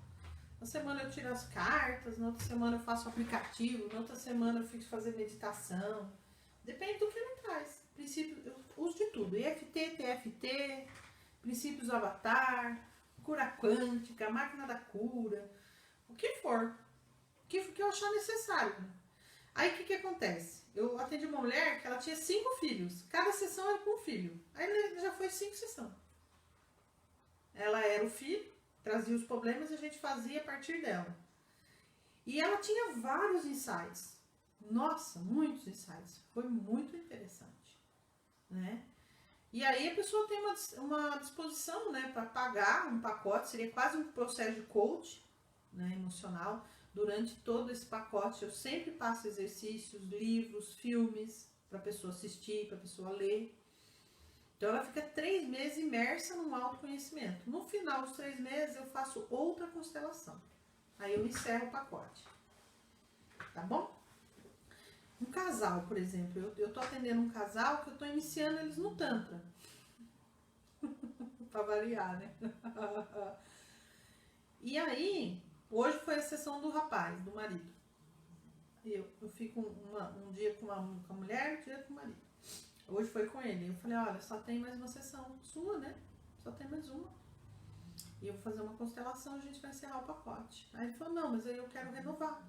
Na semana eu tiro as cartas, na outra semana eu faço o aplicativo, na outra semana eu fico fazendo meditação. Depende do que ele traz. Princípio, eu uso de tudo. EFT, TFT, princípios do avatar, cura quântica, máquina da cura. o que for, o que eu achar necessário. Aí o que acontece? Eu atendi uma mulher que ela tinha 5 filhos, cada sessão era com um filho. Aí já foi 5 sessões. Ela era o filho, trazia os problemas e a gente fazia a partir dela. E ela tinha vários insights. Nossa, muitos insights. Foi muito interessante, né? E aí a pessoa tem uma disposição, né, para pagar um pacote, seria quase um processo de coach, né, emocional. Durante todo esse pacote eu sempre passo exercícios, livros, filmes para a pessoa assistir, para a pessoa ler. Então ela fica 3 meses imersa num autoconhecimento. No final dos 3 meses eu faço outra constelação. Aí eu encerro o pacote. Tá bom? Um casal, por exemplo. Eu tô atendendo um casal que eu tô iniciando eles no Tantra. Pra variar, né? E aí, hoje foi a sessão do rapaz, do marido. Eu fico um dia com a mulher, um dia com o marido. Hoje foi com ele. Eu falei, olha, só tem mais uma sessão sua, né? Só tem mais uma. E eu vou fazer uma constelação, a gente vai encerrar o pacote. Aí ele falou, não, mas aí eu quero renovar.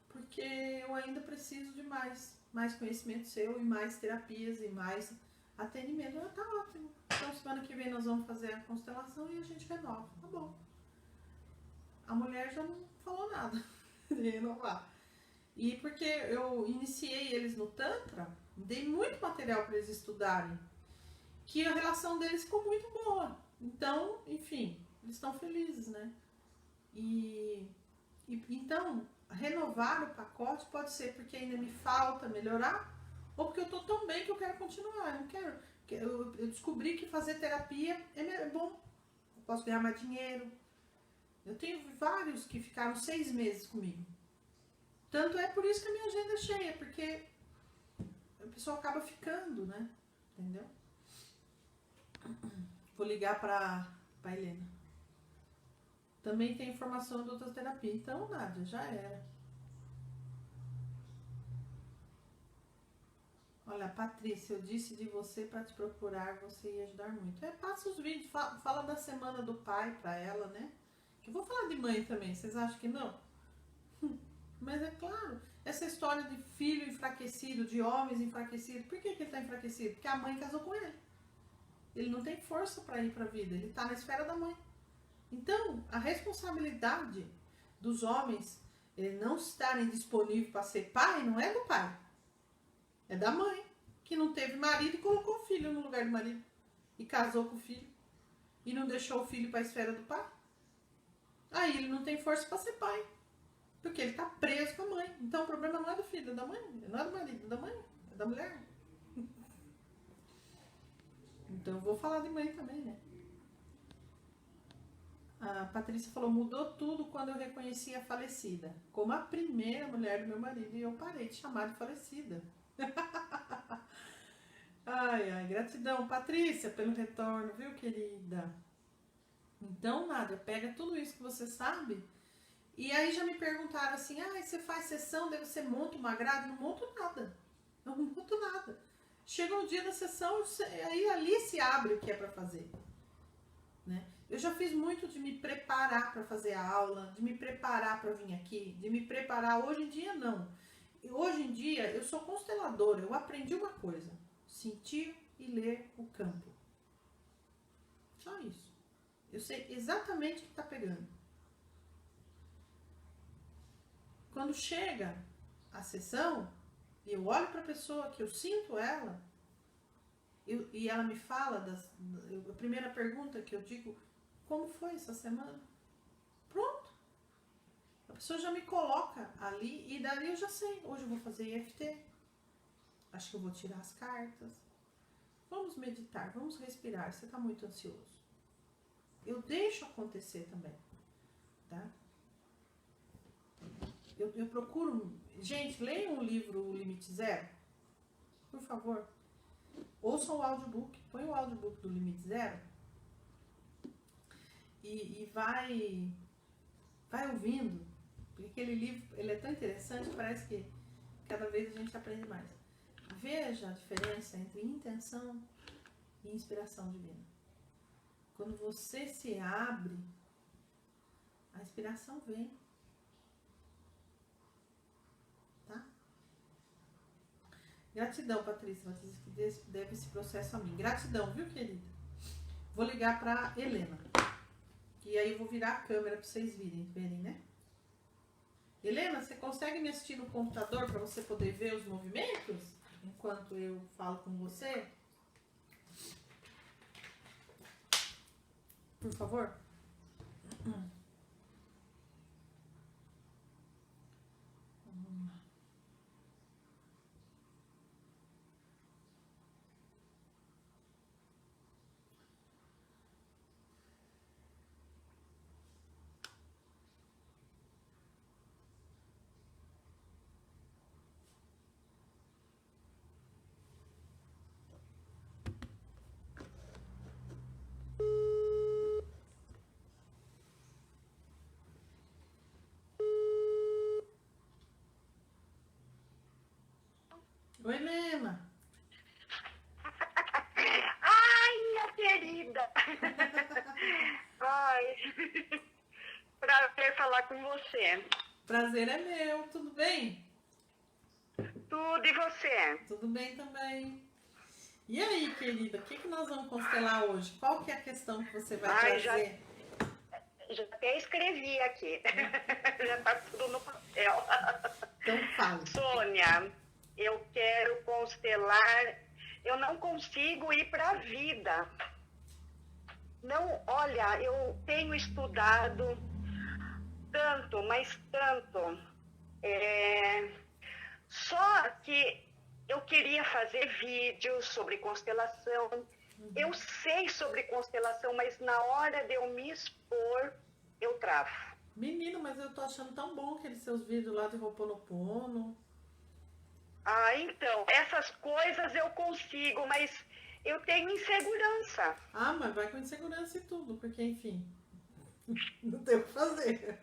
Porque eu ainda preciso de mais conhecimento seu e mais terapias e mais atendimento. Tá ótimo. Então semana que vem nós vamos fazer a constelação e a gente renova. Tá bom. A mulher já não falou nada de renovar. E porque eu iniciei eles no Tantra, dei muito material para eles estudarem, que a relação deles ficou muito boa. Então, enfim, eles estão felizes, né? E então, renovar o pacote pode ser porque ainda me falta melhorar, ou porque eu tô tão bem que eu quero continuar. Eu não quero. Eu descobri que fazer terapia é bom. Eu posso ganhar mais dinheiro. Eu tenho vários que ficaram 6 meses comigo. Tanto é por isso que a minha agenda é cheia, porque a pessoa acaba ficando, né? Entendeu? Vou ligar pra Helena. Também tem informação de outras terapias. Então, Nádia, já era. Olha, Patrícia, eu disse de você para te procurar, você ia ajudar muito. Passa os vídeos, fala da semana do pai pra ela, né? Que eu vou falar de mãe também, vocês acham que não? Mas é claro, essa história de filho enfraquecido, de homens enfraquecidos, por que ele tá enfraquecido? Porque a mãe casou com ele. Ele não tem força para ir pra vida, ele tá na esfera da mãe. Então, a responsabilidade dos homens não estarem disponíveis para ser pai não é do pai, é da mãe, que não teve marido e colocou o filho no lugar do marido e casou com o filho e não deixou o filho para a esfera do pai. Aí ele não tem força para ser pai, porque ele está preso com a mãe. Então o problema não é do filho, é da mãe, não é do marido, é da mãe, é da mulher. Então eu vou falar de mãe também, né? A Patrícia falou, mudou tudo quando eu reconheci a falecida, como a primeira mulher do meu marido, e eu parei de chamar de falecida. Ai, gratidão, Patrícia, pelo retorno, viu, querida? Então, Nádia, pega tudo isso que você sabe. E aí já me perguntaram assim, você faz sessão, daí você monta uma grade? Não monto nada. Não monto nada. Chega um dia da sessão, aí ali se abre o que é para fazer, né? Eu já fiz muito de me preparar para fazer a aula, de me preparar para vir aqui, de me preparar. Hoje em dia, não. Hoje em dia, eu sou consteladora. Eu aprendi uma coisa. Sentir e ler o campo. Só isso. Eu sei exatamente o que está pegando. Quando chega a sessão, e eu olho para a pessoa, que eu sinto ela, e ela me fala, a primeira pergunta que eu digo, como foi essa semana? Pronto. A pessoa já me coloca ali, e dali eu já sei. Hoje eu vou fazer EFT. Acho que eu vou tirar as cartas. Vamos meditar, vamos respirar. Você está muito ansioso. Eu deixo acontecer também, tá? Eu procuro... Gente, leiam o livro O Limite Zero, por favor. Ouçam o audiobook. Põe o audiobook do Limite Zero e vai ouvindo. Porque aquele livro, ele é tão interessante, parece que cada vez a gente aprende mais. Veja a diferença entre intenção e inspiração divina. Quando você se abre A inspiração vem, tá? Gratidão, Patrícia. Patrícia que deve esse processo a mim. Gratidão, viu, querida? Vou ligar pra Helena. E aí eu vou virar a câmera pra vocês verem, né? Helena, você consegue me assistir no computador pra você poder ver os movimentos? Enquanto eu falo com você? Por favor? Oi, Helena. Ai, minha querida! Ai, prazer falar com você. Prazer é meu. Tudo bem? Tudo e você? Tudo bem também. E aí, querida, o que nós vamos constelar hoje? Qual que é a questão que você vai trazer? Já até escrevi aqui. Já tá tudo no papel. Então fala. Sônia, eu quero constelar. Eu não consigo ir para a vida. Não, olha, eu tenho estudado tanto, mas tanto. Só que eu queria fazer vídeos sobre constelação. Eu sei sobre constelação, mas na hora de eu me expor, eu travo. Menino, mas eu tô achando tão bom aqueles seus vídeos lá de Ho'oponopono. Ah, então, essas coisas eu consigo, mas eu tenho insegurança. Ah, mas vai com insegurança e tudo, porque enfim, não tem o que fazer.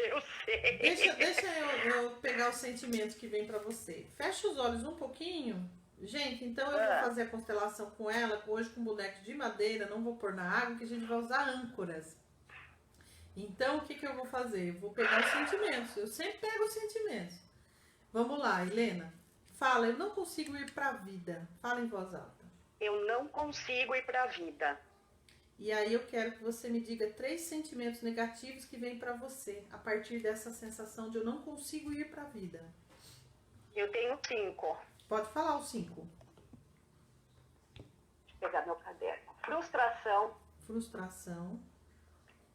Eu sei. Deixa eu pegar os sentimentos que vem pra você. Fecha os olhos um pouquinho. Gente, então eu vou fazer a constelação com ela, hoje com boneco de madeira, não vou pôr na água, que a gente vai usar âncoras. Então, o que eu vou fazer? Eu vou pegar os sentimentos. Eu sempre pego os sentimentos. Vamos lá, Helena. Fala, eu não consigo ir pra vida. Fala em voz alta. Eu não consigo ir para a vida. E aí eu quero que você me diga 3 sentimentos negativos que vêm pra você a partir dessa sensação de eu não consigo ir pra vida. Eu tenho 5. Pode falar os 5. Deixa eu pegar meu caderno. Frustração. Frustração.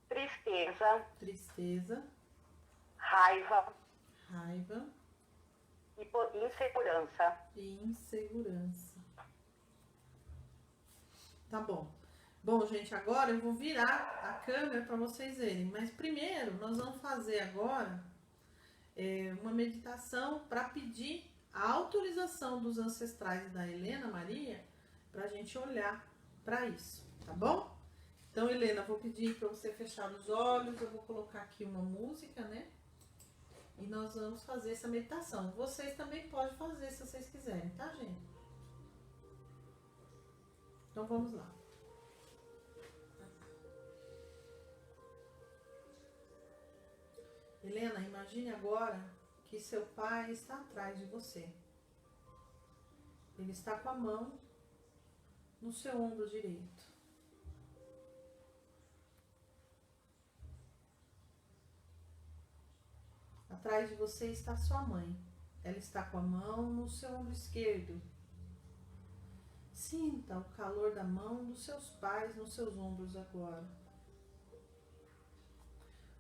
Tristeza. Tristeza. Raiva. Raiva. E insegurança. E insegurança. Tá bom. Bom, gente, agora eu vou virar a câmera para vocês verem. Mas primeiro, nós vamos fazer agora uma meditação para pedir a autorização dos ancestrais da Helena Maria para a gente olhar para isso, tá bom? Então, Helena, vou pedir para você fechar os olhos. Eu vou colocar aqui uma música, né? E nós vamos fazer essa meditação. Vocês também podem fazer se vocês quiserem, tá, gente? Então, vamos lá. Helena, imagine agora que seu pai está atrás de você. Ele está com a mão no seu ombro direito. Atrás de você está sua mãe. Ela está com a mão no seu ombro esquerdo. Sinta o calor da mão dos seus pais nos seus ombros agora.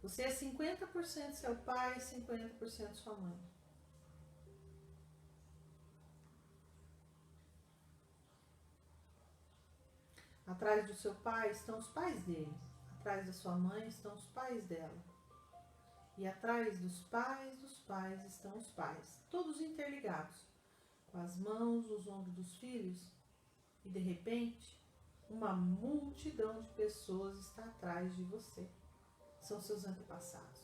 Você é 50% seu pai e 50% sua mãe. Atrás do seu pai estão os pais dele. Atrás da sua mãe estão os pais dela. E atrás dos pais estão os pais. Todos interligados. Com as mãos nos ombros dos filhos. E de repente, uma multidão de pessoas está atrás de você. São seus antepassados.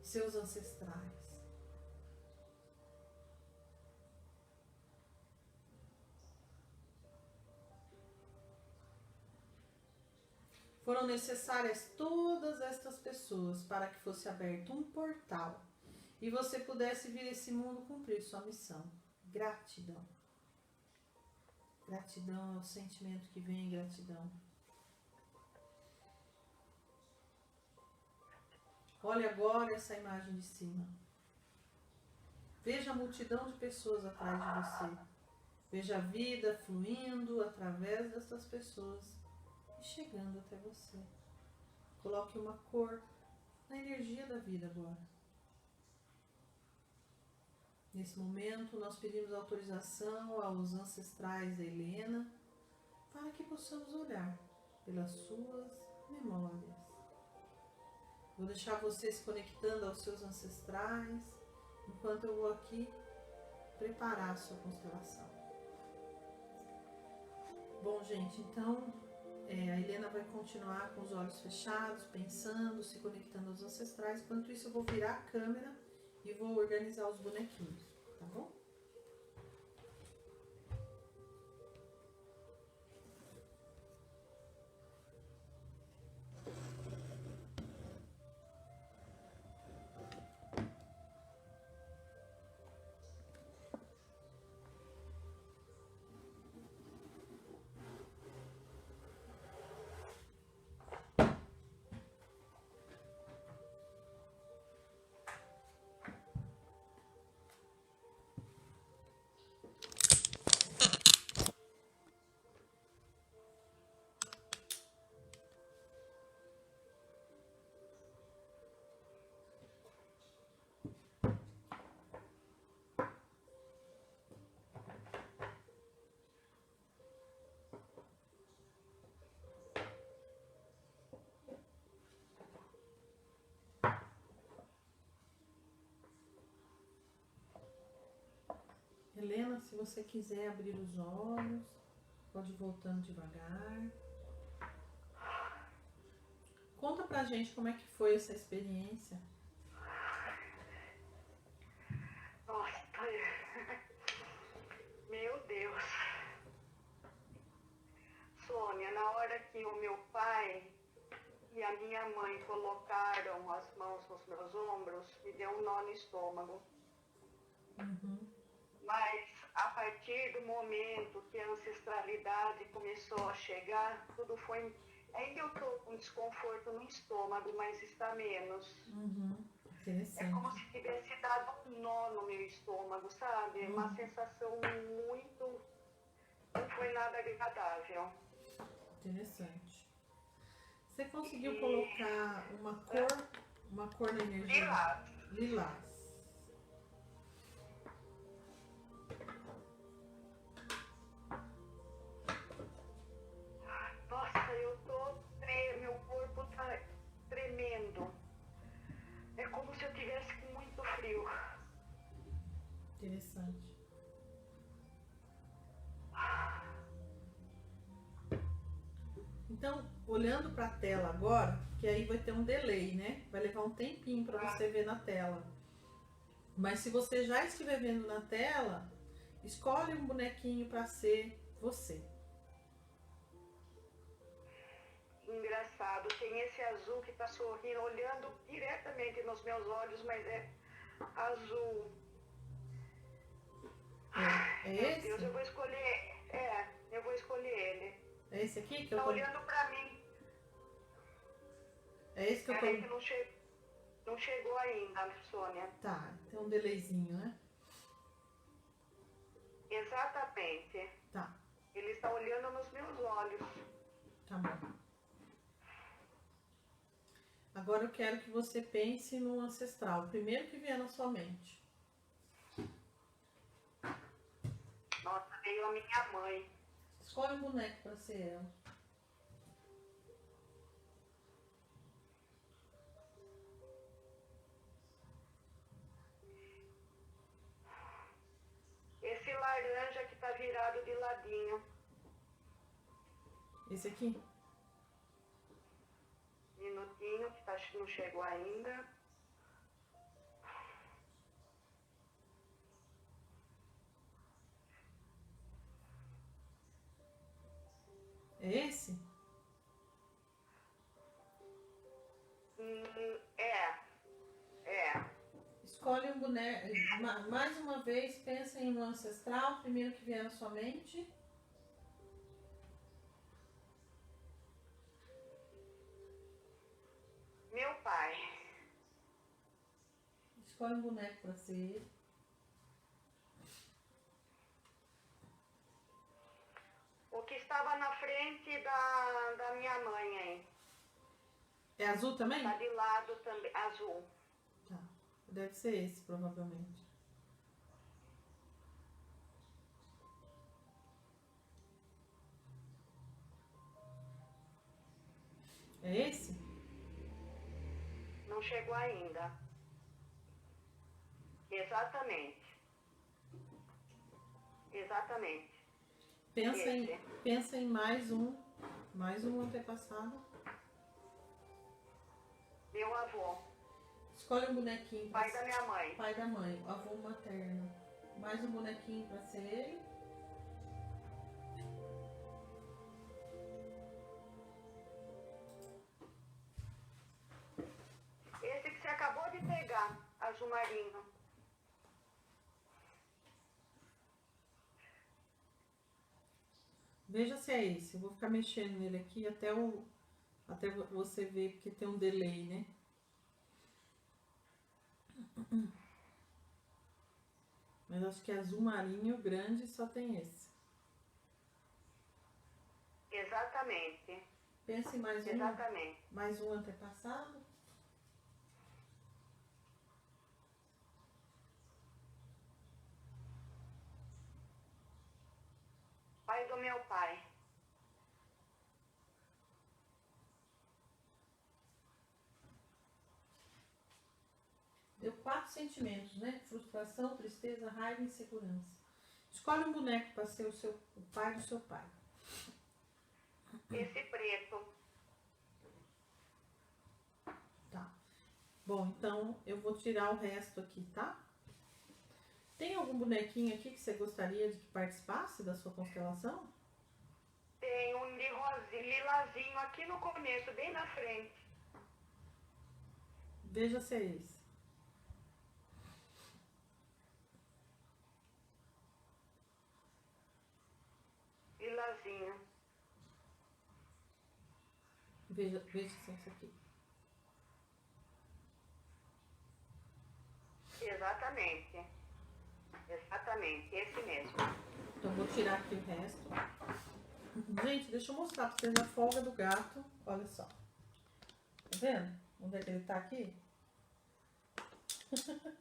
Seus ancestrais. Foram necessárias todas estas pessoas para que fosse aberto um portal e você pudesse vir a esse mundo cumprir sua missão. Gratidão. Gratidão é o sentimento que vem, gratidão. Olhe agora essa imagem de cima. Veja a multidão de pessoas atrás de você. Veja a vida fluindo através dessas pessoas e chegando até você. Coloque uma cor na energia da vida agora. Nesse momento, nós pedimos autorização aos ancestrais da Helena para que possamos olhar pelas suas memórias. Vou deixar você se conectando aos seus ancestrais, enquanto eu vou aqui preparar a sua constelação. Bom, gente, então a Helena vai continuar com os olhos fechados, pensando, se conectando aos ancestrais. Enquanto isso, eu vou virar a câmera e vou organizar os bonequinhos, tá bom? Helena, se você quiser abrir os olhos, pode ir voltando devagar. Conta pra gente como é que foi essa experiência. Nossa, meu Deus. Sônia, na hora que o meu pai e a minha mãe colocaram as mãos nos meus ombros, me deu um nó no estômago. Mas a partir do momento que a ancestralidade começou a chegar, tudo foi... Ainda eu estou com desconforto no estômago, mas está menos. É como se tivesse dado um nó no meu estômago, sabe? Uma sensação muito... Não foi nada agradável. Interessante. Você conseguiu colocar uma cor na energia? Lilás. Lilás. Nossa, meu corpo tá tremendo. É como se eu tivesse com muito frio. Interessante. Então, olhando para a tela agora, que aí vai ter um delay, né? Vai levar um tempinho para você ver na tela. Mas se você já estiver vendo na tela, escolhe um bonequinho para ser você. Engraçado, tem esse azul que tá sorrindo, olhando diretamente nos meus olhos, mas é azul. É Meu esse? Deus, eu vou escolher. Eu vou escolher ele. É esse aqui que eu Tá tô... olhando pra mim. É esse que eu tô... Peraí que não chegou ainda, Sônia. Tá, tem um delayzinho, né? Exatamente. Tá, Ele está olhando nos meus olhos. tá bom. Agora eu quero que você pense no ancestral, o primeiro que vier na sua mente. Nossa, veio a minha mãe. Escolhe um boneco para ser ela. Esse laranja que tá virado de ladinho. Esse aqui? Minutinho, que não chegou ainda. É esse? boneco, mais uma vez, pensa em um ancestral, primeiro que vier na sua mente. Meu pai. Escolhe um boneco para ser. O que estava na frente da minha mãe aí. É azul também? Tá de lado também, azul. Tá. Deve ser esse, provavelmente. É esse? Não chegou ainda. Exatamente. Exatamente. Pensa em mais um antepassado. Meu avô. Escolhe um bonequinho. Pai da minha mãe. Pai da mãe, avô materno. Mais um bonequinho para ser ele. Esse que você acabou de pegar, azul marinho. Veja se é esse. Eu vou ficar mexendo nele aqui até você ver, porque tem um delay, né? Mas acho que azul marinho grande só tem esse. Exatamente. Pense em Exatamente. mais um antepassado. Pai do meu pai. Deu 4 sentimentos, né? Frustração, tristeza, raiva e insegurança. Escolhe um boneco para ser o pai do seu pai. Esse preto. Tá. Bom, então eu vou tirar o resto aqui, tá? Tem algum bonequinho aqui que você gostaria de que participasse da sua constelação? Tem um de rosinha, lilazinho aqui no começo, bem na frente. Veja se é esse. Lilazinho. Veja se é esse aqui. Exatamente. Exatamente, esse mesmo. Então vou tirar aqui o resto. Gente, deixa eu mostrar pra vocês a folga do gato. Olha só. Tá vendo? Onde é que ele tá aqui? Então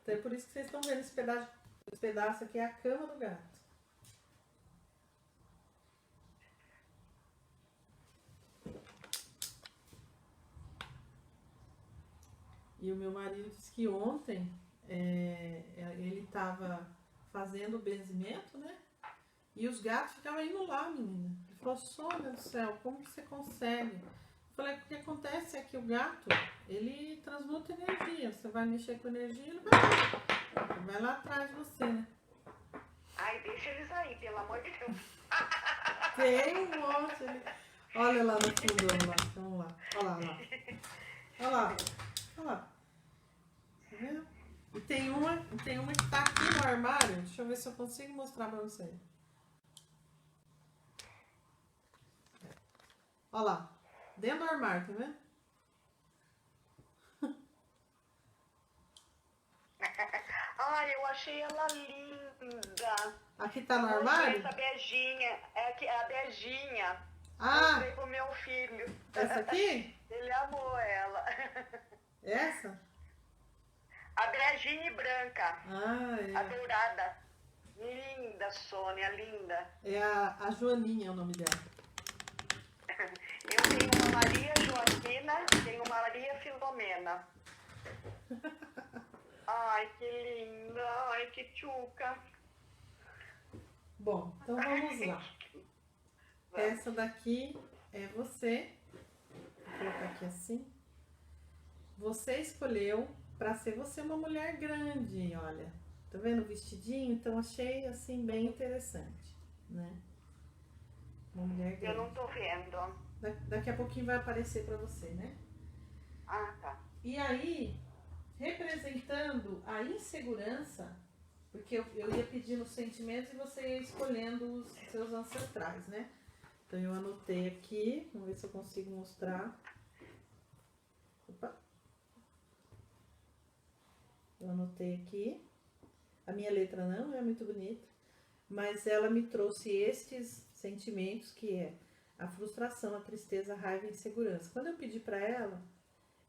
é por isso que vocês estão vendo esse pedaço aqui, é a cama do gato. E o meu marido disse que ontem ele estava fazendo o benzimento, né? E os gatos ficavam indo lá, menina. Ele falou, Sônia do céu, como que você consegue? Eu falei, o que acontece é que o gato, ele transmuta energia. Você vai mexer com energia, ele vai lá atrás de você, né? Ai, deixa eles aí, pelo amor de Deus. Tem um monte ali. Olha lá no fundo, vamos lá. Olha lá, olha lá. Olha lá. Olha lá. Tá vendo? E tem uma que tá aqui no armário. Deixa eu ver se eu consigo mostrar pra você. Olha lá. Dentro do armário, tá vendo? Ai, eu achei ela linda. Aqui tá no Eu armário? essa beijinha, a beijinha. Ah! Mostrei pro meu filho. Essa aqui? Ele amou ela. Essa? A beijinha branca. Ah, A dourada. Linda, Sônia, linda. é a Joaninha é o nome dela. Eu tenho uma Maria Joaquina, tenho uma Maria Filomena. Ai, que linda. Ai, que tchuca. Bom, então vamos lá. Essa daqui é você. Vou colocar aqui assim. Você escolheu para ser você uma mulher grande, olha. Tá vendo o vestidinho? Então achei assim bem interessante, né? Uma mulher grande. Eu não tô vendo. Daqui a pouquinho vai aparecer para você, né? Ah, tá. E aí, representando a insegurança, porque eu ia pedindo os sentimentos e você ia escolhendo os seus ancestrais, né? Então eu anotei aqui, vamos ver se eu consigo mostrar. Opa! Eu anotei aqui. A minha letra não é muito bonita, mas ela me trouxe estes sentimentos, que é a frustração, a tristeza, a raiva e a insegurança. Quando eu pedi para ela,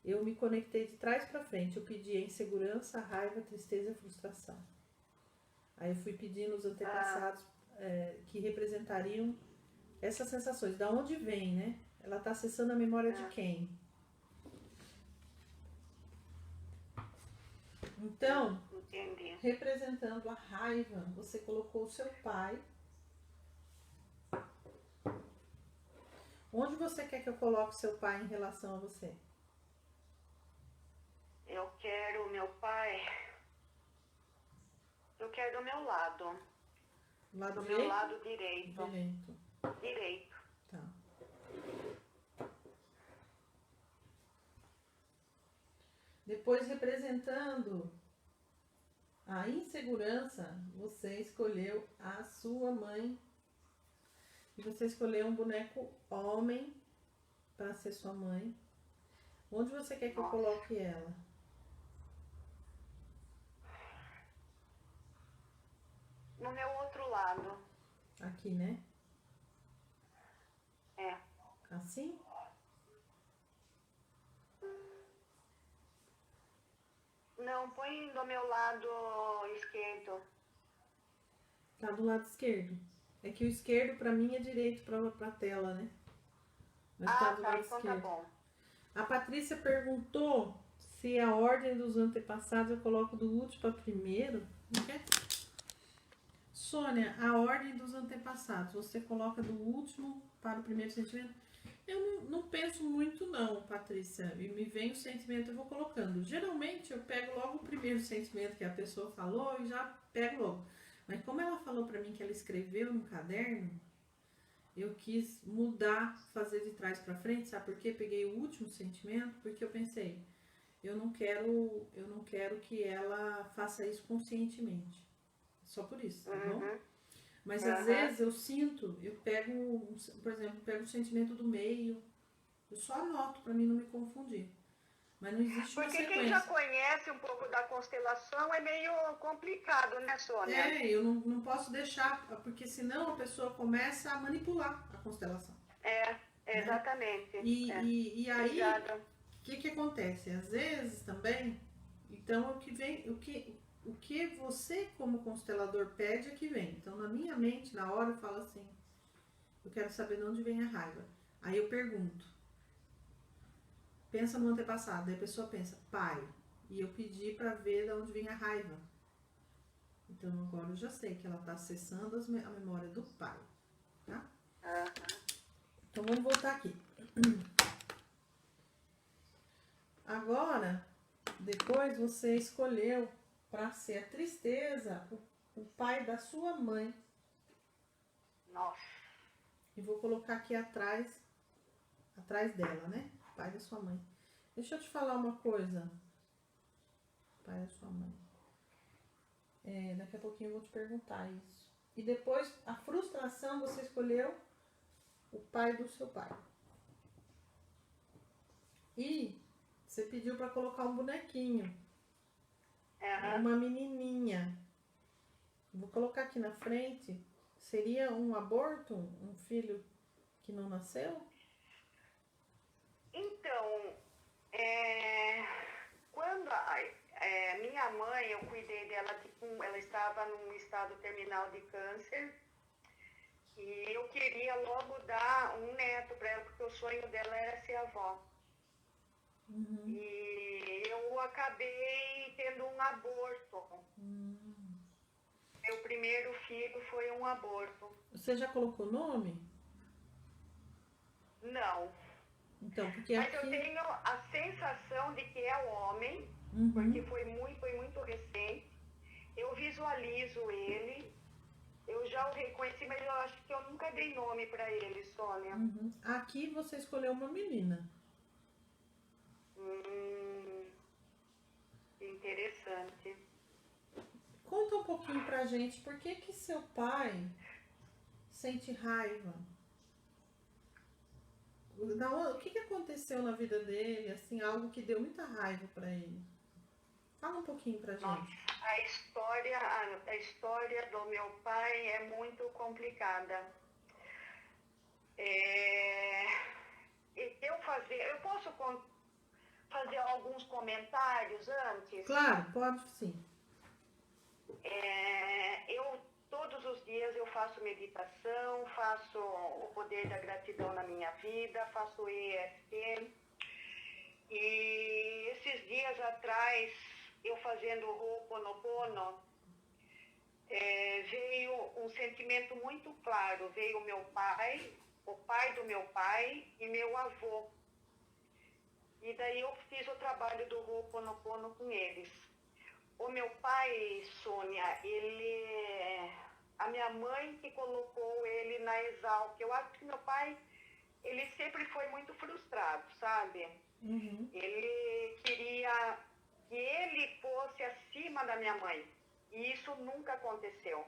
eu me conectei de trás para frente. Eu pedi a insegurança, a raiva, a tristeza e a frustração. Aí eu fui pedindo os antepassados que representariam essas sensações. Da onde vem, né? Ela está acessando a memória de quem? Então, entendi. Representando a raiva, você colocou o seu pai. Onde você quer que eu coloque seu pai em relação a você? Eu quero o meu pai. Eu quero do meu lado. Lado do direito? meu lado direito. Direito. Direito. Tá. Depois, representando a insegurança, você escolheu a sua mãe. E você escolheu um boneco homem para ser sua mãe. Onde você quer que eu coloque ela? No meu outro lado. Aqui, né? É. Assim? Não, põe do meu lado esquerdo. Tá do lado esquerdo. É que o esquerdo pra mim é direito pra tela, né? Mas tá do lado Então esquerdo. tá bom. A Patrícia perguntou se a ordem dos antepassados eu coloco do último para primeiro. Okay? Sônia, a ordem dos antepassados, você coloca do último para o primeiro sentimento? Eu não penso muito não, Patrícia. E me vem o sentimento, eu vou colocando. Geralmente eu pego logo o primeiro sentimento que a pessoa falou e já pego logo. Mas como ela falou para mim que ela escreveu no caderno, eu quis mudar, fazer de trás para frente, sabe por quê? Peguei o último sentimento, porque eu pensei, eu não quero que ela faça isso conscientemente. Só por isso, tá bom? Mas às vezes eu sinto, eu pego, por exemplo, pego o sentimento do meio, eu só anoto para mim não me confundir. Mas não existe uma sequência. Porque quem já conhece um pouco da constelação é meio complicado, né, Sônia? Eu não posso deixar, porque senão a pessoa começa a manipular a constelação. Exatamente. Né? E aí, o que acontece? Às vezes também, então o que você como constelador pede é que vem. Então na minha mente, na hora eu falo assim, eu quero saber de onde vem a raiva. Aí eu pergunto, pensa no antepassado, aí a pessoa pensa, pai, e eu pedi para ver de onde vem a raiva. Então agora eu já sei que ela está acessando a memória do pai, tá? Então vamos voltar aqui. Agora, depois você escolheu para ser a tristeza o pai da sua mãe. Nossa. E vou colocar aqui atrás dela, né? Pai da sua mãe. Deixa eu te falar uma coisa. Pai da sua mãe. Daqui a pouquinho eu vou te perguntar isso. E depois, a frustração, você escolheu o pai do seu pai. E você pediu para colocar um bonequinho. Uma menininha. Vou colocar aqui na frente. Seria um aborto? Um filho que não nasceu? Então, quando minha mãe, eu cuidei dela, ela estava num estado terminal de câncer. E eu queria logo dar um neto para ela, porque o sonho dela era ser avó. E eu acabei tendo um aborto. Meu primeiro filho foi um aborto. Você já colocou nome? Não. Então, porque Mas aqui... eu tenho a sensação de que é homem, porque foi muito recente. Eu visualizo ele, eu já o reconheci, mas eu acho que eu nunca dei nome para ele, Sônia. Aqui você escolheu uma menina. Interessante. Conta um pouquinho pra gente, por que que seu pai sente raiva? O que que aconteceu na vida dele, assim, algo que deu muita raiva pra ele? Fala um pouquinho pra Nossa, gente. a história do meu pai é muito complicada. É, eu posso fazer alguns comentários antes? Claro, pode sim. Todos os dias eu faço meditação, faço o poder da gratidão na minha vida, faço EFT. E esses dias atrás, eu fazendo o Ho'oponopono, veio um sentimento muito claro. Veio meu pai, o pai do meu pai e meu avô. E daí eu fiz o trabalho do Ho'oponopono com eles. O meu pai, Sônia, a minha mãe que colocou ele na Exalc. Eu acho que meu pai, ele sempre foi muito frustrado, sabe? Uhum. Ele queria que ele fosse acima da minha mãe. E isso nunca aconteceu.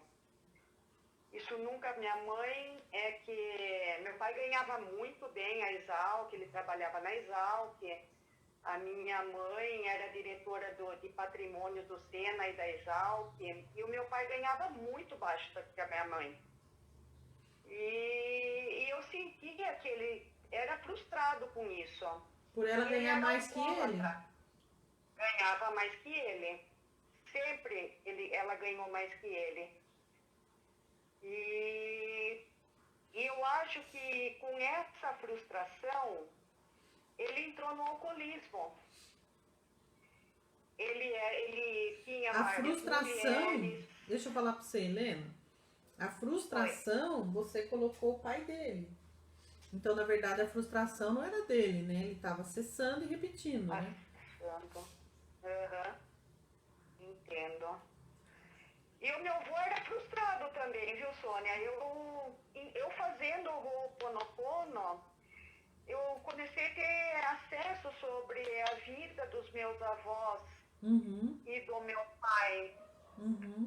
Minha mãe meu pai ganhava muito bem a Exalc, ele trabalhava na Exalc. A minha mãe era diretora de patrimônio do Sena e da Exalc. E o meu pai ganhava muito baixo que a minha mãe. E eu sentia que ele era frustrado com isso. Por ela ganhar mais que ele? Ganhava mais que ele. Sempre ela ganhou mais que ele. E eu acho que com essa frustração, ele entrou no alcoolismo. Ele tinha A várias frustração, mulheres. deixa eu falar pra você, Helena. A frustração, você colocou o pai dele. Então, na verdade, a frustração não era dele, né? Ele estava cessando e repetindo, né? Uhum. Entendo. E o meu avô era frustrado também, viu, Sônia? Eu fazendo o Ho'oponopono, eu comecei a ter acesso sobre a vida dos meus avós e do meu pai.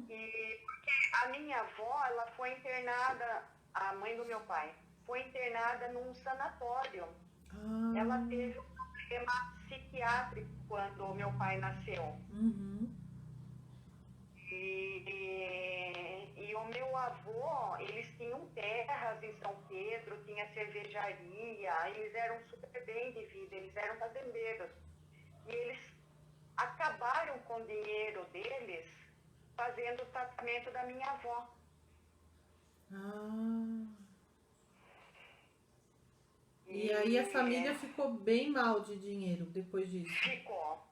E porque a minha avó, ela foi internada, a mãe do meu pai, foi internada num sanatório. Ela teve um problema psiquiátrico quando o meu pai nasceu. E o meu avô, eles tinham terras em São Pedro, tinha cervejaria, eles eram super bem de vida, eles eram fazendeiros. E eles acabaram com o dinheiro deles fazendo o tratamento da minha avó. E aí a família ficou bem mal de dinheiro depois disso? Ficou.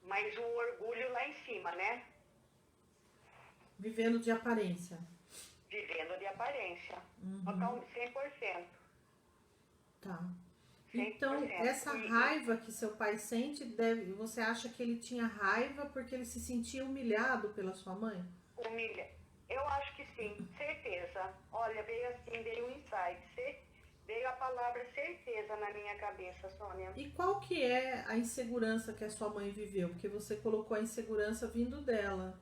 Mas o orgulho lá em cima, né? Vivendo de aparência. Vivendo de aparência. 100%. Tá. 100%. Então, essa raiva que seu pai sente, você acha que ele tinha raiva porque ele se sentia humilhado pela sua mãe? Eu acho que sim, certeza. Olha, veio um insight. Veio a palavra certeza na minha cabeça, Sônia. E qual que é a insegurança que a sua mãe viveu? Porque você colocou a insegurança vindo dela.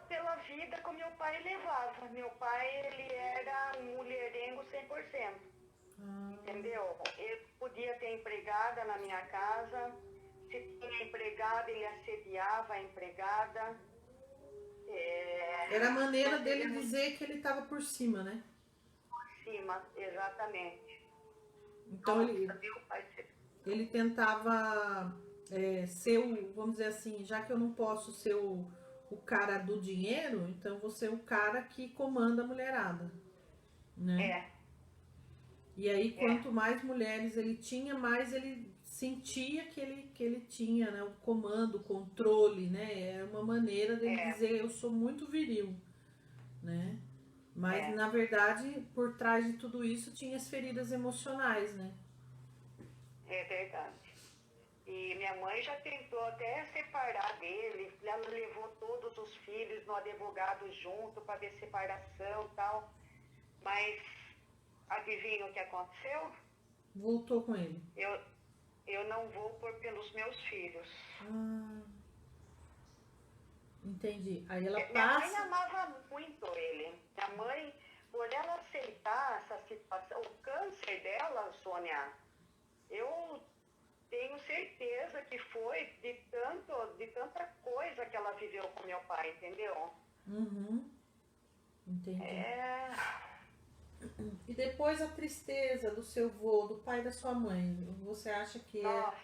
Pela vida que o meu pai levava. Meu pai, ele era um mulherengo 100%. Entendeu? Ele podia ter empregada na minha casa. Se tinha empregada, ele assediava a empregada. Era a maneira dele dizer que ele estava por cima, né? Por cima, exatamente. Então ele tentava ser vamos dizer assim, já que eu não posso ser o cara do dinheiro, então você é o cara que comanda a mulherada, né? E aí quanto mais mulheres ele tinha, mais ele sentia que ele tinha, né, o comando, o controle, né? É uma maneira dele dizer eu sou muito viril, né? Mas na verdade, por trás de tudo isso tinha as feridas emocionais, né? É verdade. E minha mãe já tentou até separar dele, ela levou todos os filhos no advogado junto para ver separação e tal. Mas adivinha o que aconteceu? Voltou com ele. eu não vou pelos meus filhos. Ah, entendi. Aí ela Minha mãe passa. amava muito ele. Minha mãe, por ela aceitar essa situação, o câncer dela, Sônia, eu tenho certeza que foi de tanta coisa que ela viveu com meu pai, entendeu? Uhum, entendi. É... E depois a tristeza do seu vô, do pai da sua mãe, você acha que é... Nossa.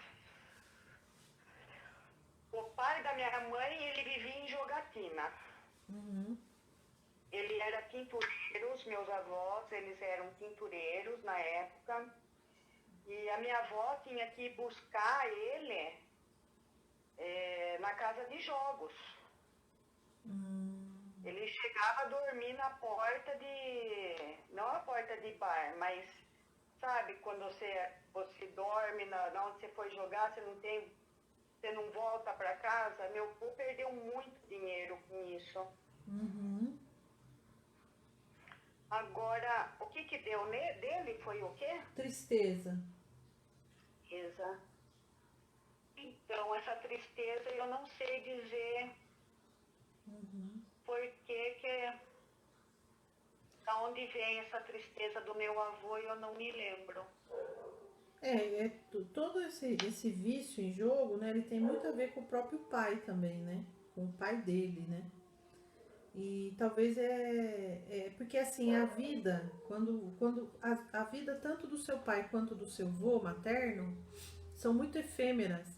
O pai da minha mãe, ele vivia em jogatina. Uhum. Ele era tintureiro, os meus avós, eles eram tintureiros na época. E a minha avó tinha que buscar ele na casa de jogos. Ele chegava a dormir na porta de... Não a porta de bar, mas... Sabe, quando você dorme na onde você foi jogar, você não volta para casa. Meu avô perdeu muito dinheiro com isso. Uhum. Agora, o que deu dele foi o quê? Tristeza. Exato. Então, essa tristeza eu não sei dizer por que da onde vem essa tristeza do meu avô, eu não me lembro. Todo esse vício em jogo, né, ele tem muito a ver com o próprio pai também, né? Com o pai dele, né? E talvez porque assim, a vida, quando a vida tanto do seu pai quanto do seu avô materno são muito efêmeras.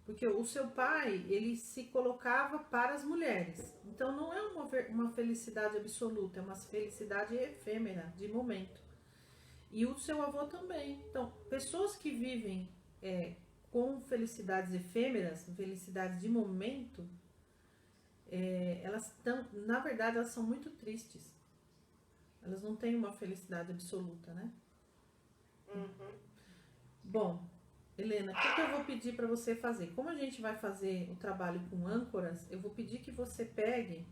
Porque o seu pai, ele se colocava para as mulheres. Então não é uma felicidade absoluta, é uma felicidade efêmera, de momento. E o seu avô também. Então, pessoas que vivem com felicidades efêmeras, felicidades de momento, elas estão, na verdade, elas são muito tristes. Elas não têm uma felicidade absoluta, né? Uhum. Bom, Helena, o que eu vou pedir para você fazer? Como a gente vai fazer o trabalho com âncoras, eu vou pedir que você pegue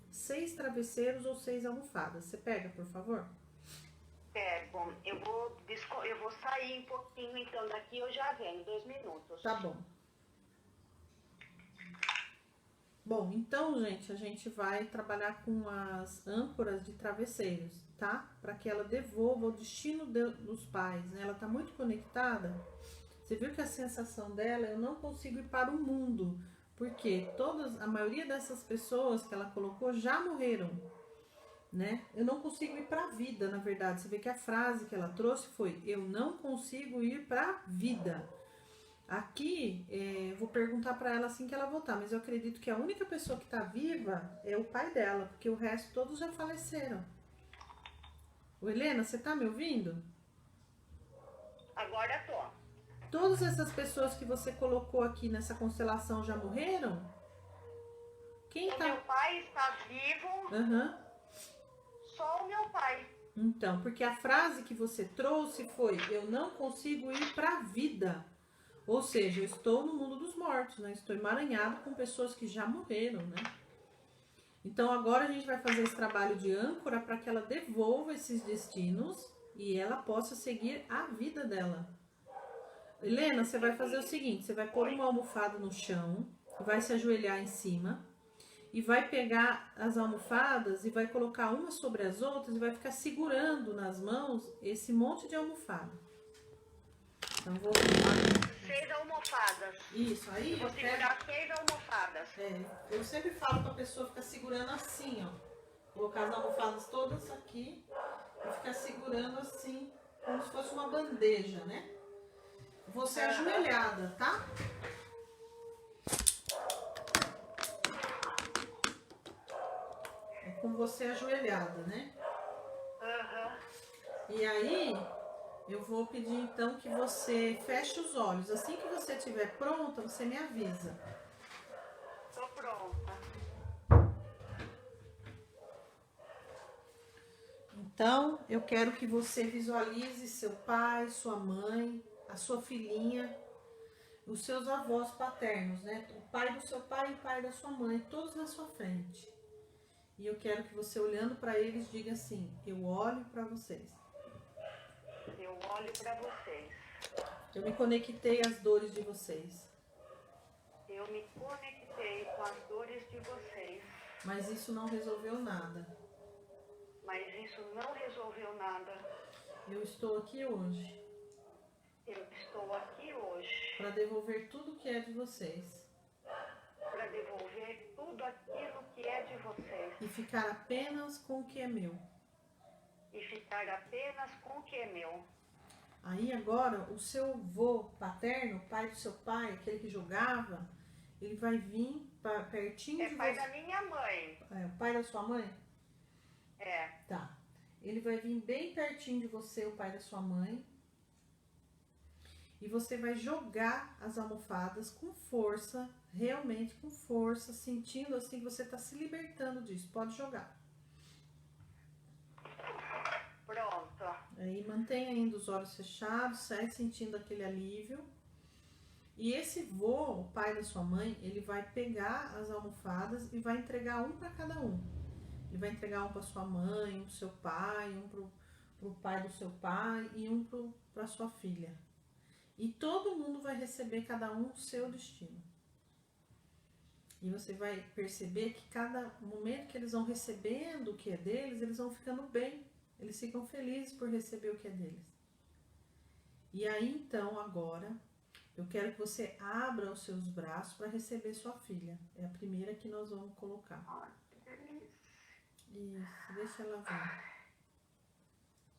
6 travesseiros ou 6 almofadas. Você pega, por favor? Bom, eu vou sair um pouquinho, então daqui eu já venho, 2 minutos. Tá bom. Bom, então, gente, a gente vai trabalhar com as âncoras de travesseiros, tá? Para que ela devolva o destino dos pais, né? Ela tá muito conectada. Você viu que a sensação dela, eu não consigo ir para o mundo, porque a maioria dessas pessoas que ela colocou já morreram, né? Eu não consigo ir para a vida, na verdade. Você vê que a frase que ela trouxe foi: eu não consigo ir para a vida. Aqui, vou perguntar para ela assim que ela voltar, mas eu acredito que a única pessoa que está viva é o pai dela, porque o resto todos já faleceram. Ô, Helena, você tá me ouvindo? Agora tô. Todas essas pessoas que você colocou aqui nessa constelação já morreram? Quem tá? Meu pai está vivo. Aham. Só o meu pai. Então, porque a frase que você trouxe foi: eu não consigo ir para a vida. Ou seja, eu estou no mundo dos mortos, né? Estou emaranhado com pessoas que já morreram, né? Então agora a gente vai fazer esse trabalho de âncora para que ela devolva esses destinos e ela possa seguir a vida dela. Helena, você vai fazer o seguinte: você vai pôr uma almofada no chão, vai se ajoelhar em cima e vai pegar as almofadas e vai colocar uma sobre as outras e vai ficar segurando nas mãos esse monte de almofada. Então vou... 6 almofadas. Isso, aí vou segurar 6 almofadas. Eu sempre falo pra pessoa ficar segurando assim, ó. Colocar as almofadas todas aqui e ficar segurando assim, como se fosse uma bandeja, né? Você ajoelhada, tá? É com você ajoelhada, né? E aí, eu vou pedir então que você feche os olhos. Assim que você estiver pronta, você me avisa. Tô pronta. Então, eu quero que você visualize seu pai, sua mãe, a sua filhinha, os seus avós paternos, né? O pai do seu pai e o pai da sua mãe, todos na sua frente. E eu quero que você, olhando para eles, diga assim: eu olho para vocês. Eu olho para vocês. Eu me conectei às dores de vocês. Eu me conectei com as dores de vocês. Mas isso não resolveu nada. Mas isso não resolveu nada. Eu estou aqui hoje. Eu estou aqui hoje. Para devolver tudo que é de vocês. Para devolver tudo aquilo que é de vocês. E ficar apenas com o que é meu. E ficar apenas com o que é meu. Aí agora, o seu avô paterno, o pai do seu pai, aquele que jogava, ele vai vir pertinho de você. É pai da minha mãe. É o pai da sua mãe? É. Tá. Ele vai vir bem pertinho de você, o pai da sua mãe. E você vai jogar as almofadas com força, realmente com força, sentindo assim que você está se libertando disso. Pode jogar. Pronto. Aí mantenha ainda os olhos fechados, sai sentindo aquele alívio. E esse vô, o pai da sua mãe, ele vai pegar as almofadas e vai entregar um para cada um. Ele vai entregar um para sua mãe, um para seu pai, um pro pai do seu pai e um para sua filha. E todo mundo vai receber cada um o seu destino. E você vai perceber que cada momento que eles vão recebendo o que é deles, eles vão ficando bem. Eles ficam felizes por receber o que é deles. E aí então agora, eu quero que você abra os seus braços para receber sua filha. É a primeira que nós vamos colocar. Ai, que delícia. Isso, deixa ela vir.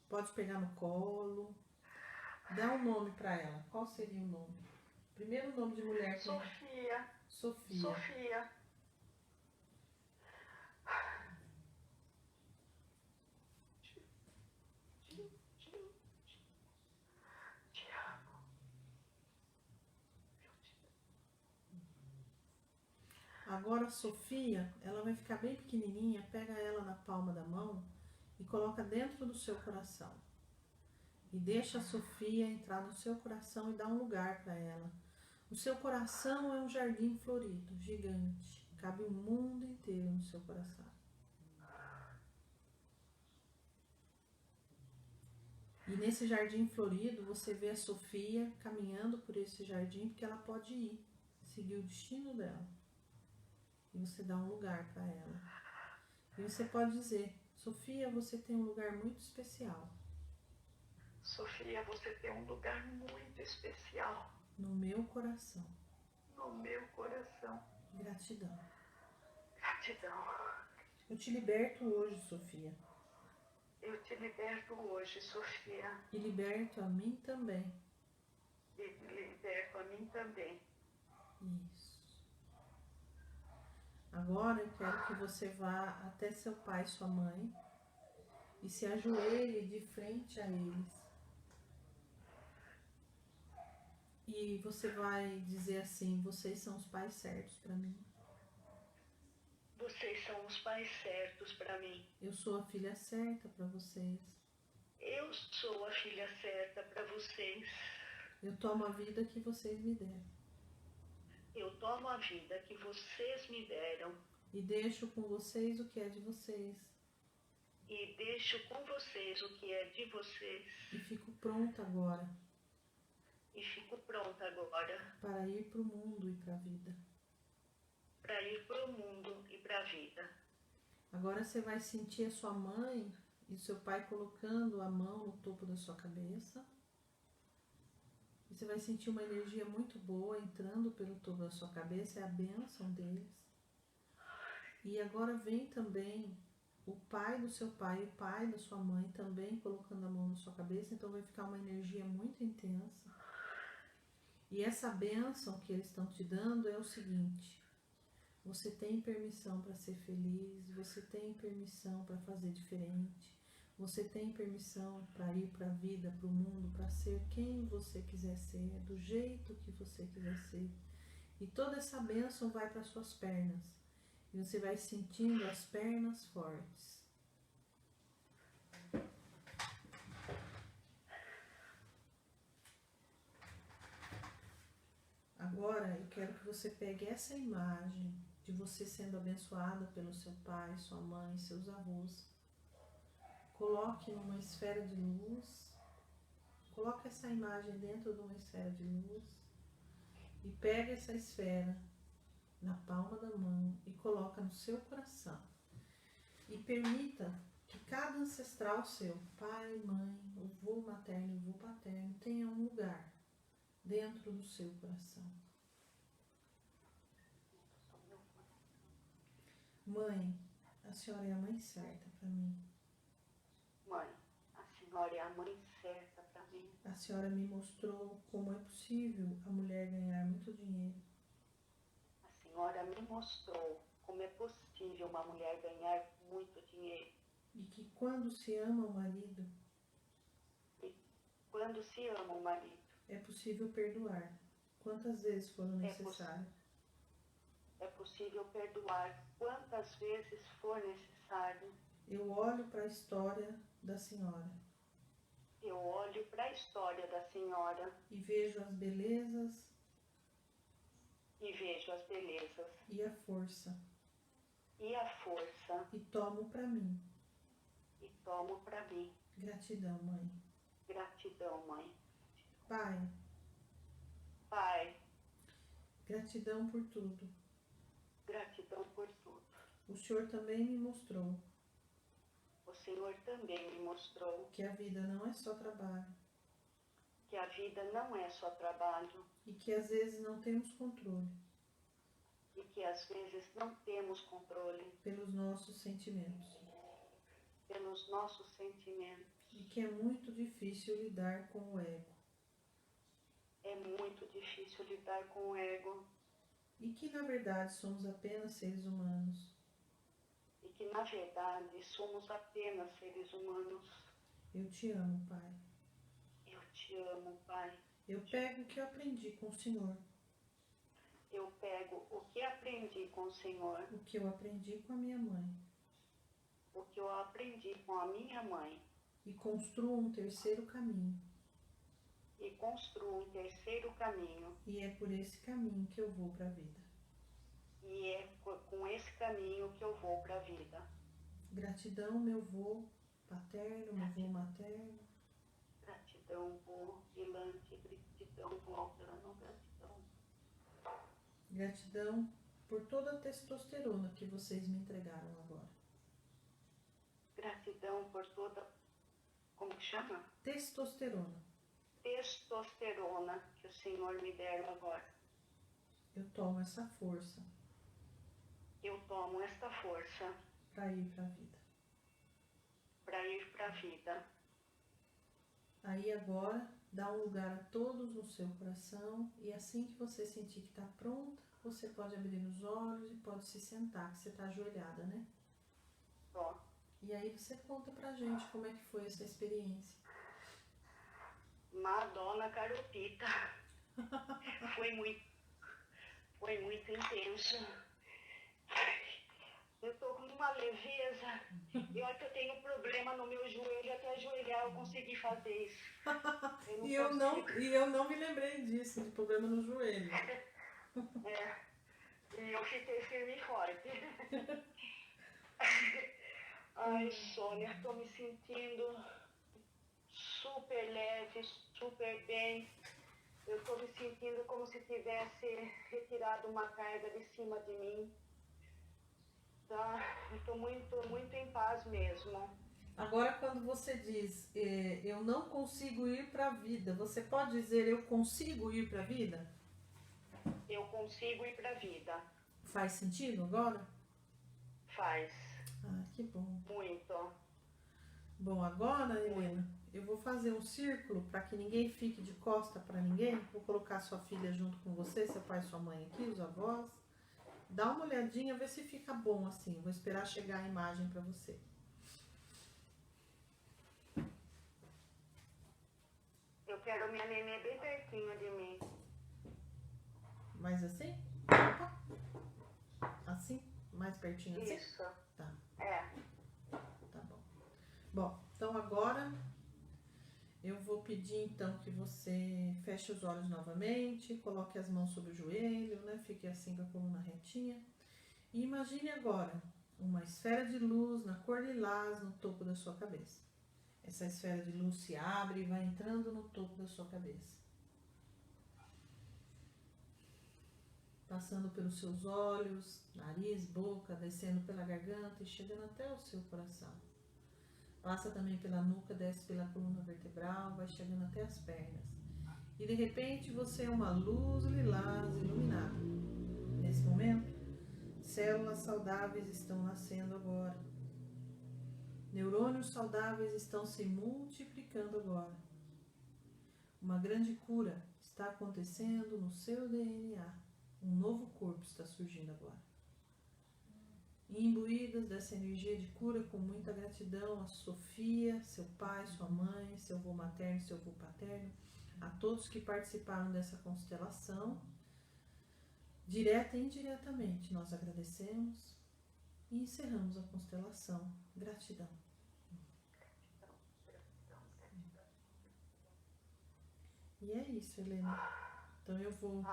Pode pegar no colo. Dá um nome para ela. Qual seria o nome? Primeiro nome de mulher. Sofia. Sofia. Sofia. Te amo. Agora a Sofia, ela vai ficar bem pequenininha. Pega ela na palma da mão e coloca dentro do seu coração. E deixa a Sofia entrar no seu coração e dá um lugar para ela. O seu coração é um jardim florido, gigante. Cabe o mundo inteiro no seu coração. E nesse jardim florido, você vê a Sofia caminhando por esse jardim, porque ela pode ir, seguir o destino dela. E você dá um lugar para ela. E você pode dizer, Sofia, você tem um lugar muito especial. Sofia, você tem um lugar muito especial. No meu coração. No meu coração. Gratidão. Gratidão. Eu te liberto hoje, Sofia. Eu te liberto hoje, Sofia. E liberto a mim também. E liberto a mim também. Isso. Agora eu quero que você vá até seu pai e sua mãe e se ajoelhe de frente a eles. E você vai dizer assim, vocês são os pais certos para mim. Vocês são os pais certos para mim. Eu sou a filha certa para vocês. Eu sou a filha certa para vocês. Eu tomo a vida que vocês me deram. Eu tomo a vida que vocês me deram. E deixo com vocês o que é de vocês. E deixo com vocês o que é de vocês. E fico pronta agora. E fico pronta agora. Para ir para o mundo e para a vida. Para ir para o mundo e para a vida. Agora você vai sentir a sua mãe e seu pai colocando a mão no topo da sua cabeça. E você vai sentir uma energia muito boa entrando pelo topo da sua cabeça, é a bênção deles. E agora vem também o pai do seu pai e o pai da sua mãe também colocando a mão na sua cabeça, então vai ficar uma energia muito intensa. E essa bênção que eles estão te dando é o seguinte: você tem permissão para ser feliz, você tem permissão para fazer diferente, você tem permissão para ir para a vida, para o mundo, para ser quem você quiser ser, do jeito que você quiser ser. E toda essa bênção vai para suas pernas. E você vai sentindo as pernas fortes. Agora eu quero que você pegue essa imagem de você sendo abençoada pelo seu pai, sua mãe, seus avós. Coloque numa esfera de luz Coloca essa imagem dentro de uma esfera de luz e pega essa esfera na palma da mão e coloca no seu coração. E permita que cada ancestral seu, pai, mãe, avô materno e avô paterno, tenha um lugar dentro do seu coração. Mãe, a senhora é a mãe certa para mim. Mãe, a senhora é a mãe certa para mim. A senhora me mostrou como é possível a mulher ganhar muito dinheiro. A senhora me mostrou como é possível uma mulher ganhar muito dinheiro. E que quando se ama o marido, Quando se ama o marido, é possível perdoar quantas vezes foram necessárias. É possível perdoar quantas vezes for necessário. Eu olho para a história da senhora. Eu olho para a história da senhora E vejo as belezas e vejo as belezas e a força. e a força E tomo para mim. e tomo para mim. Gratidão, mãe. Gratidão, mãe. Pai, Pai, gratidão por tudo. gratidão por tudo. O Senhor também me mostrou O Senhor também me mostrou que a vida não é só trabalho que a vida não é só trabalho e que às vezes não temos controle e que às vezes não temos controle pelos nossos sentimentos pelos nossos sentimentos. e que é muito difícil lidar com o ego É muito difícil lidar com o ego e que na verdade somos apenas seres humanos. e que na verdade somos apenas seres humanos. Eu te amo, Pai. Eu te amo, Pai. Eu pego o que eu aprendi com o Senhor, Eu pego o que aprendi com o Senhor, o que eu aprendi com a minha mãe o que eu aprendi com a minha mãe e construo um terceiro caminho. e construo um terceiro caminho. E é por esse caminho que eu vou para a vida. E é com esse caminho que eu vou para a vida. Gratidão, meu avô paterno, meu avô materno. Gratidão, vô Vilante, gratidão, vô Altrano, gratidão. Gratidão por toda a testosterona que vocês me entregaram agora. Gratidão por toda, como que chama? Testosterona. Testosterona que o Senhor me deram agora. Eu tomo essa força Eu tomo esta força para ir para a vida. para ir para a vida. Aí agora, dá um lugar a todos no seu coração e assim que você sentir que está pronta, você pode abrir os olhos e pode se sentar, que você está ajoelhada, né? Ó, E aí você conta pra gente como é que foi essa experiência. Madonna Caropita. Foi muito intenso. Eu tô com uma leveza. E olha que eu tenho um problema no meu joelho, até ajoelhar eu consegui fazer isso. E eu não me lembrei disso, de problema no joelho. E eu fiquei firme e forte. Ai, Sônia, tô me sentindo super leve, super bem. Eu tô me sentindo como se tivesse retirado uma carga de cima de mim. Tá? Eu tô muito em paz mesmo. Agora, quando você diz eu não consigo ir para a vida, você pode dizer eu consigo ir para a vida? Eu consigo ir pra vida. Faz sentido agora? Faz. Ah, que bom. Muito. Bom, agora, Helena, eu vou fazer um círculo para que ninguém fique de costa para ninguém. Vou colocar sua filha junto com você, seu pai e sua mãe aqui, os avós. Dá uma olhadinha, vê se fica bom assim. Vou esperar chegar a imagem para você. Eu quero minha nenê bem pertinho de mim. Mais assim? Opa. Assim? Mais pertinho assim? Isso. Tá. É. Tá bom. Bom, então agora eu vou pedir então que você feche os olhos novamente, coloque as mãos sobre o joelho, né? Fique assim com a coluna retinha. E imagine agora uma esfera de luz na cor lilás no topo da sua cabeça. essa esfera de luz se abre e vai entrando no topo da sua cabeça. Passando pelos seus olhos, nariz, boca, descendo pela garganta e chegando até o seu coração. Passa também pela nuca, desce pela coluna vertebral, vai chegando até as pernas. E de repente você é uma luz lilás iluminada. Nesse momento, células saudáveis estão nascendo agora. Neurônios saudáveis estão se multiplicando agora. Uma grande cura está acontecendo no seu DNA. Um novo corpo está surgindo agora. E imbuídas dessa energia de cura, com muita gratidão a Sofia, seu pai, sua mãe, seu avô materno, seu avô paterno, a todos que participaram dessa constelação, direta e indiretamente, nós agradecemos e encerramos a constelação. Gratidão. E é isso, Helena. Então eu vou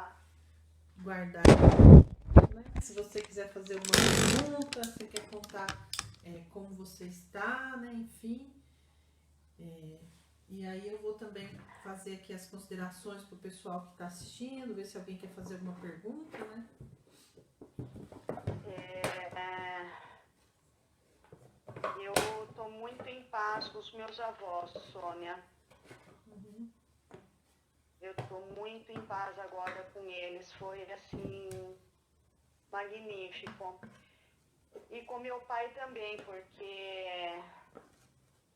guardar, né? Se você quiser fazer uma pergunta, se quer contar como você está, né? Enfim. E aí eu vou também fazer aqui as considerações para o pessoal que está assistindo, ver se alguém quer fazer alguma pergunta, né? Eu estou muito em paz com os meus avós, Sônia. Uhum. Eu estou muito em paz agora com eles. Foi, assim, magnífico. E com meu pai também, porque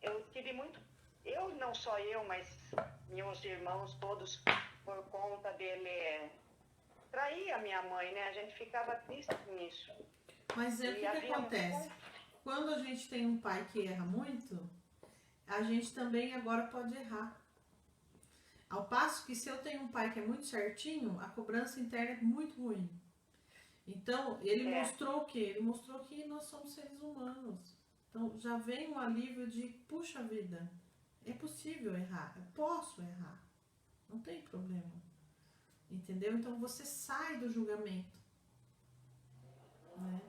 eu tive muito... Eu, não só eu, mas meus irmãos todos, por conta dele trair a minha mãe, né? A gente ficava triste com isso. Mas o que acontece? Quando a gente tem um pai que erra muito, a gente também agora pode errar. Ao passo que se eu tenho um pai que é muito certinho, a cobrança interna é muito ruim. Então, ele mostrou o quê? Ele mostrou que nós somos seres humanos. Então, já vem um alívio de, puxa vida, é possível errar, eu posso errar. Não tem problema. Entendeu? Então, você sai do julgamento. Né?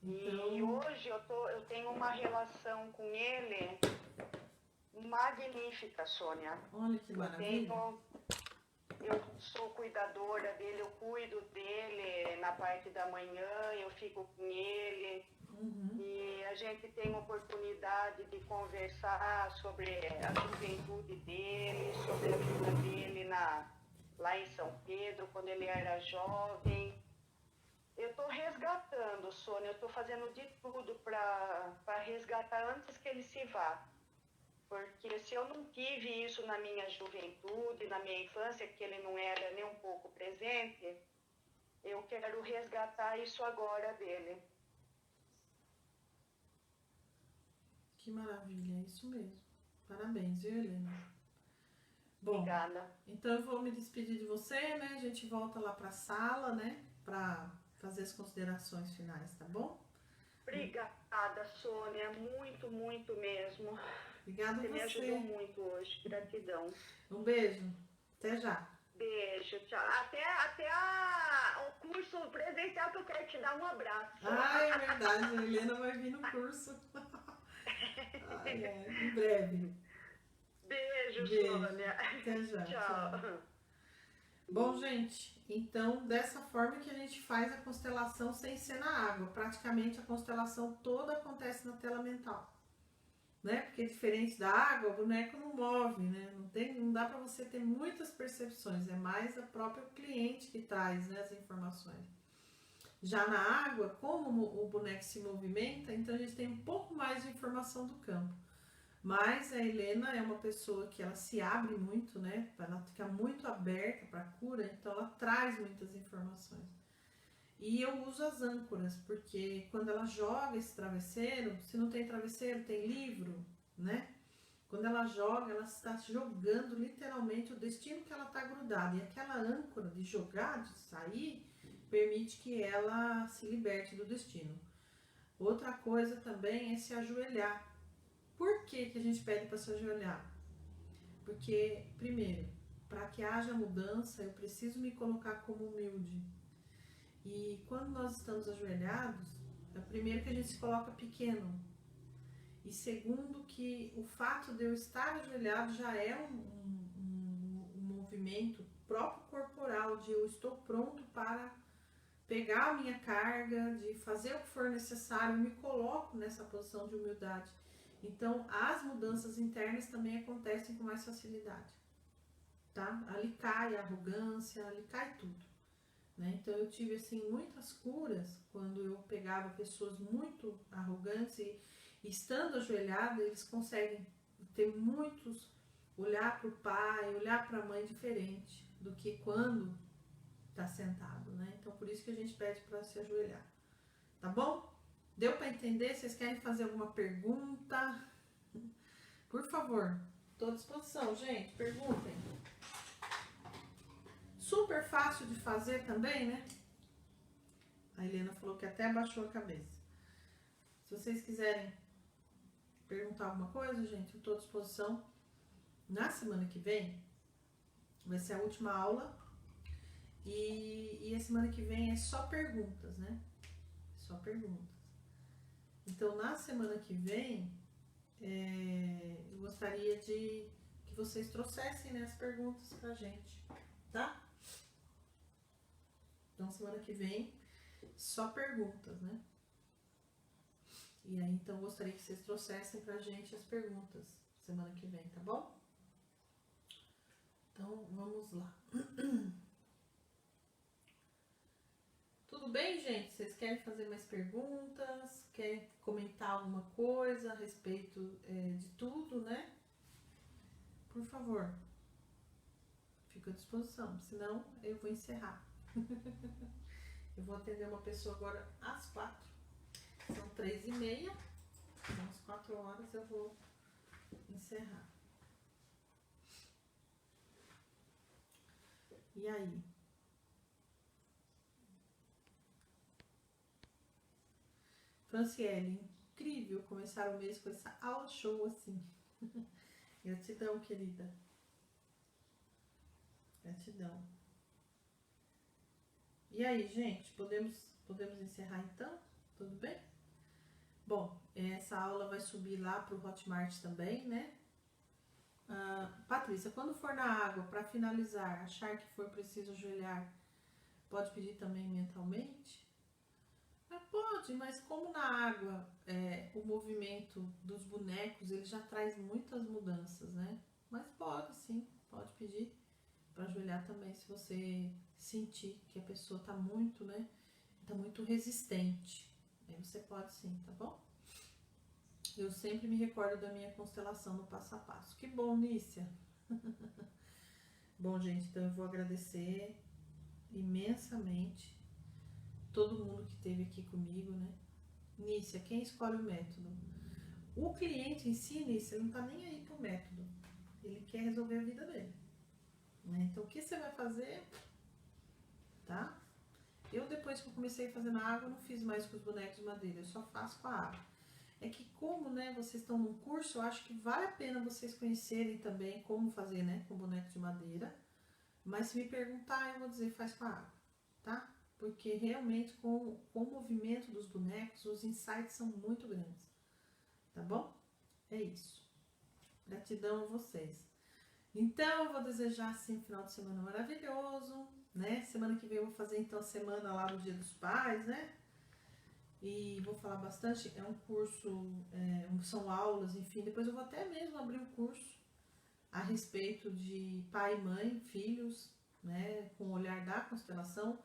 Então... E hoje eu tenho uma relação com ele magnífica, Sônia. Olha que maravilha. Eu sou cuidadora dele, eu cuido dele na parte da manhã, eu fico com ele. Uhum. E a gente tem oportunidade de conversar sobre a juventude dele, sobre a vida dele lá em São Pedro, quando ele era jovem. Eu estou resgatando, Sônia, eu estou fazendo de tudo para resgatar antes que ele se vá. Porque se eu não tive isso na minha juventude, na minha infância, que ele não era nem um pouco presente, eu quero resgatar isso agora dele. Que maravilha, é isso mesmo. Parabéns, viu, Helena? Bom, obrigada. Então eu vou me despedir de você, né? A gente volta lá para a sala, né? Para fazer as considerações finais, tá bom? Obrigada, Sônia. Muito, muito mesmo. Obrigada a você. Você me ajudou muito hoje. Gratidão. Um beijo. Até já. Beijo, tchau. Até o curso presencial que eu quero te dar um abraço. Ah, é verdade. A Helena vai vir no curso. Em breve. Beijo, Sônia. Até já. Tchau. Bom, gente, então dessa forma que a gente faz a constelação sem ser na água. Praticamente a constelação toda acontece na tela mental. Né? Porque diferente da água, o boneco não move, né? Não dá para você ter muitas percepções, é mais a própria cliente que traz, né, as informações. Já na água, como o boneco se movimenta, então a gente tem um pouco mais de informação do campo. Mas a Helena é uma pessoa que ela se abre muito, né? Ela fica muito aberta para a cura, então ela traz muitas informações. E eu uso as âncoras, porque quando ela joga esse travesseiro, se não tem travesseiro, tem livro, né? Quando ela joga, ela está jogando literalmente o destino que ela está grudada. E aquela âncora de jogar, de sair, permite que ela se liberte do destino. Outra coisa também é se ajoelhar. Por que a gente pede para se ajoelhar? Porque, primeiro, para que haja mudança, eu preciso me colocar como humilde. E quando nós estamos ajoelhados, é primeiro que a gente se coloca pequeno. E segundo, que o fato de eu estar ajoelhado já é um movimento próprio corporal, de eu estou pronto para pegar a minha carga, de fazer o que for necessário, eu me coloco nessa posição de humildade. Então, as mudanças internas também acontecem com mais facilidade, tá? Ali cai a arrogância, ali cai tudo, né? Então, eu tive, assim, muitas curas quando eu pegava pessoas muito arrogantes e estando ajoelhada, eles conseguem ter muitos, olhar para o pai, olhar para a mãe diferente do que quando está sentado, né? Então, por isso que a gente pede para se ajoelhar, tá bom? Deu para entender? Vocês querem fazer alguma pergunta? Por favor, estou à disposição, gente. Perguntem. Super fácil de fazer também, né? A Helena falou que até abaixou a cabeça. Se vocês quiserem perguntar alguma coisa, gente, eu estou à disposição. Na semana que vem vai ser a última aula. E a semana que vem é só perguntas, né? Só perguntas. Então, na semana que vem, eu gostaria de que vocês trouxessem, né, as perguntas pra gente, tá? Então, semana que vem, só perguntas, né? E aí, então, eu gostaria que vocês trouxessem pra gente as perguntas semana que vem, tá bom? Então, vamos lá. Tudo bem, gente? Vocês querem fazer mais perguntas? Querem comentar alguma coisa a respeito de tudo, né? Por favor, fico à disposição. Senão, eu vou encerrar. Eu vou atender uma pessoa agora às 4. São 3h30. Então, às 4 horas eu vou encerrar. E aí? Franciele, incrível começar o mês com essa aula show assim. Gratidão, querida. Gratidão. E aí, gente, podemos encerrar então? Tudo bem? Bom, essa aula vai subir lá pro Hotmart também, né? Patrícia, quando for na água, para finalizar, achar que for preciso ajoelhar, pode pedir também mentalmente? Pode, mas como na água o movimento dos bonecos ele já traz muitas mudanças, né? Mas pode sim, pode pedir para ajoelhar também se você sentir que a pessoa tá muito, né? Tá muito resistente. Aí você pode sim, tá bom? Eu sempre me recordo da minha constelação no passo a passo. Que bom, Nícia! Bom, gente, então eu vou agradecer imensamente todo mundo que esteve aqui comigo, né? Nícia, quem escolhe o método? O cliente em si, Nícia, ele não tá nem aí pro método. Ele quer resolver a vida dele, né? Então, o que você vai fazer, tá? Eu, depois que eu comecei a fazer na água, não fiz mais com os bonecos de madeira, eu só faço com a água. É que como, né, vocês estão num curso, eu acho que vale a pena vocês conhecerem também como fazer, né, com bonecos de madeira. Mas se me perguntar, eu vou dizer, faz com a água, tá? Porque realmente com o movimento dos bonecos, os insights são muito grandes, tá bom? É isso. Gratidão a vocês. Então, eu vou desejar, assim, um final de semana maravilhoso, né? Semana que vem eu vou fazer, então, a semana lá do Dia dos Pais, né? E vou falar bastante, é um curso, são aulas, enfim, depois eu vou até mesmo abrir um curso a respeito de pai e mãe, filhos, né, com o olhar da constelação.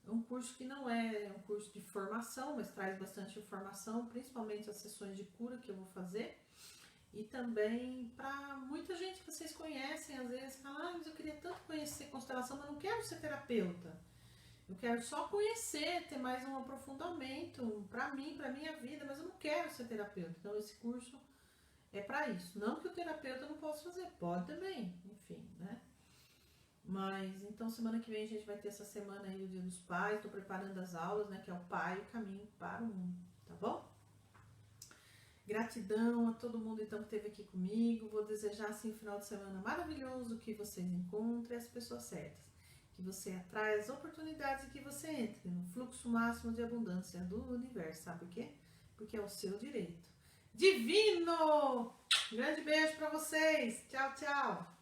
É um curso que não é um curso de formação, mas traz bastante informação, principalmente as sessões de cura que eu vou fazer. E também para muita gente que vocês conhecem, às vezes, fala, mas eu queria tanto conhecer constelação, mas não quero ser terapeuta. Eu quero só conhecer, ter mais um aprofundamento para mim, para minha vida, mas eu não quero ser terapeuta. Então, esse curso é para isso. Não que o terapeuta não possa fazer, pode também, enfim, né? Mas, então, semana que vem a gente vai ter essa semana aí do Dia dos Pais. Tô preparando as aulas, né? Que é o pai, o caminho para o mundo, tá bom? Gratidão a todo mundo, então, que esteve aqui comigo. Vou desejar, assim, um final de semana maravilhoso, que vocês encontrem as pessoas certas. Que você atraia as oportunidades e que você entre no fluxo máximo de abundância do universo. Sabe por quê? Porque é o seu direito. divino! Grande beijo para vocês. Tchau, tchau.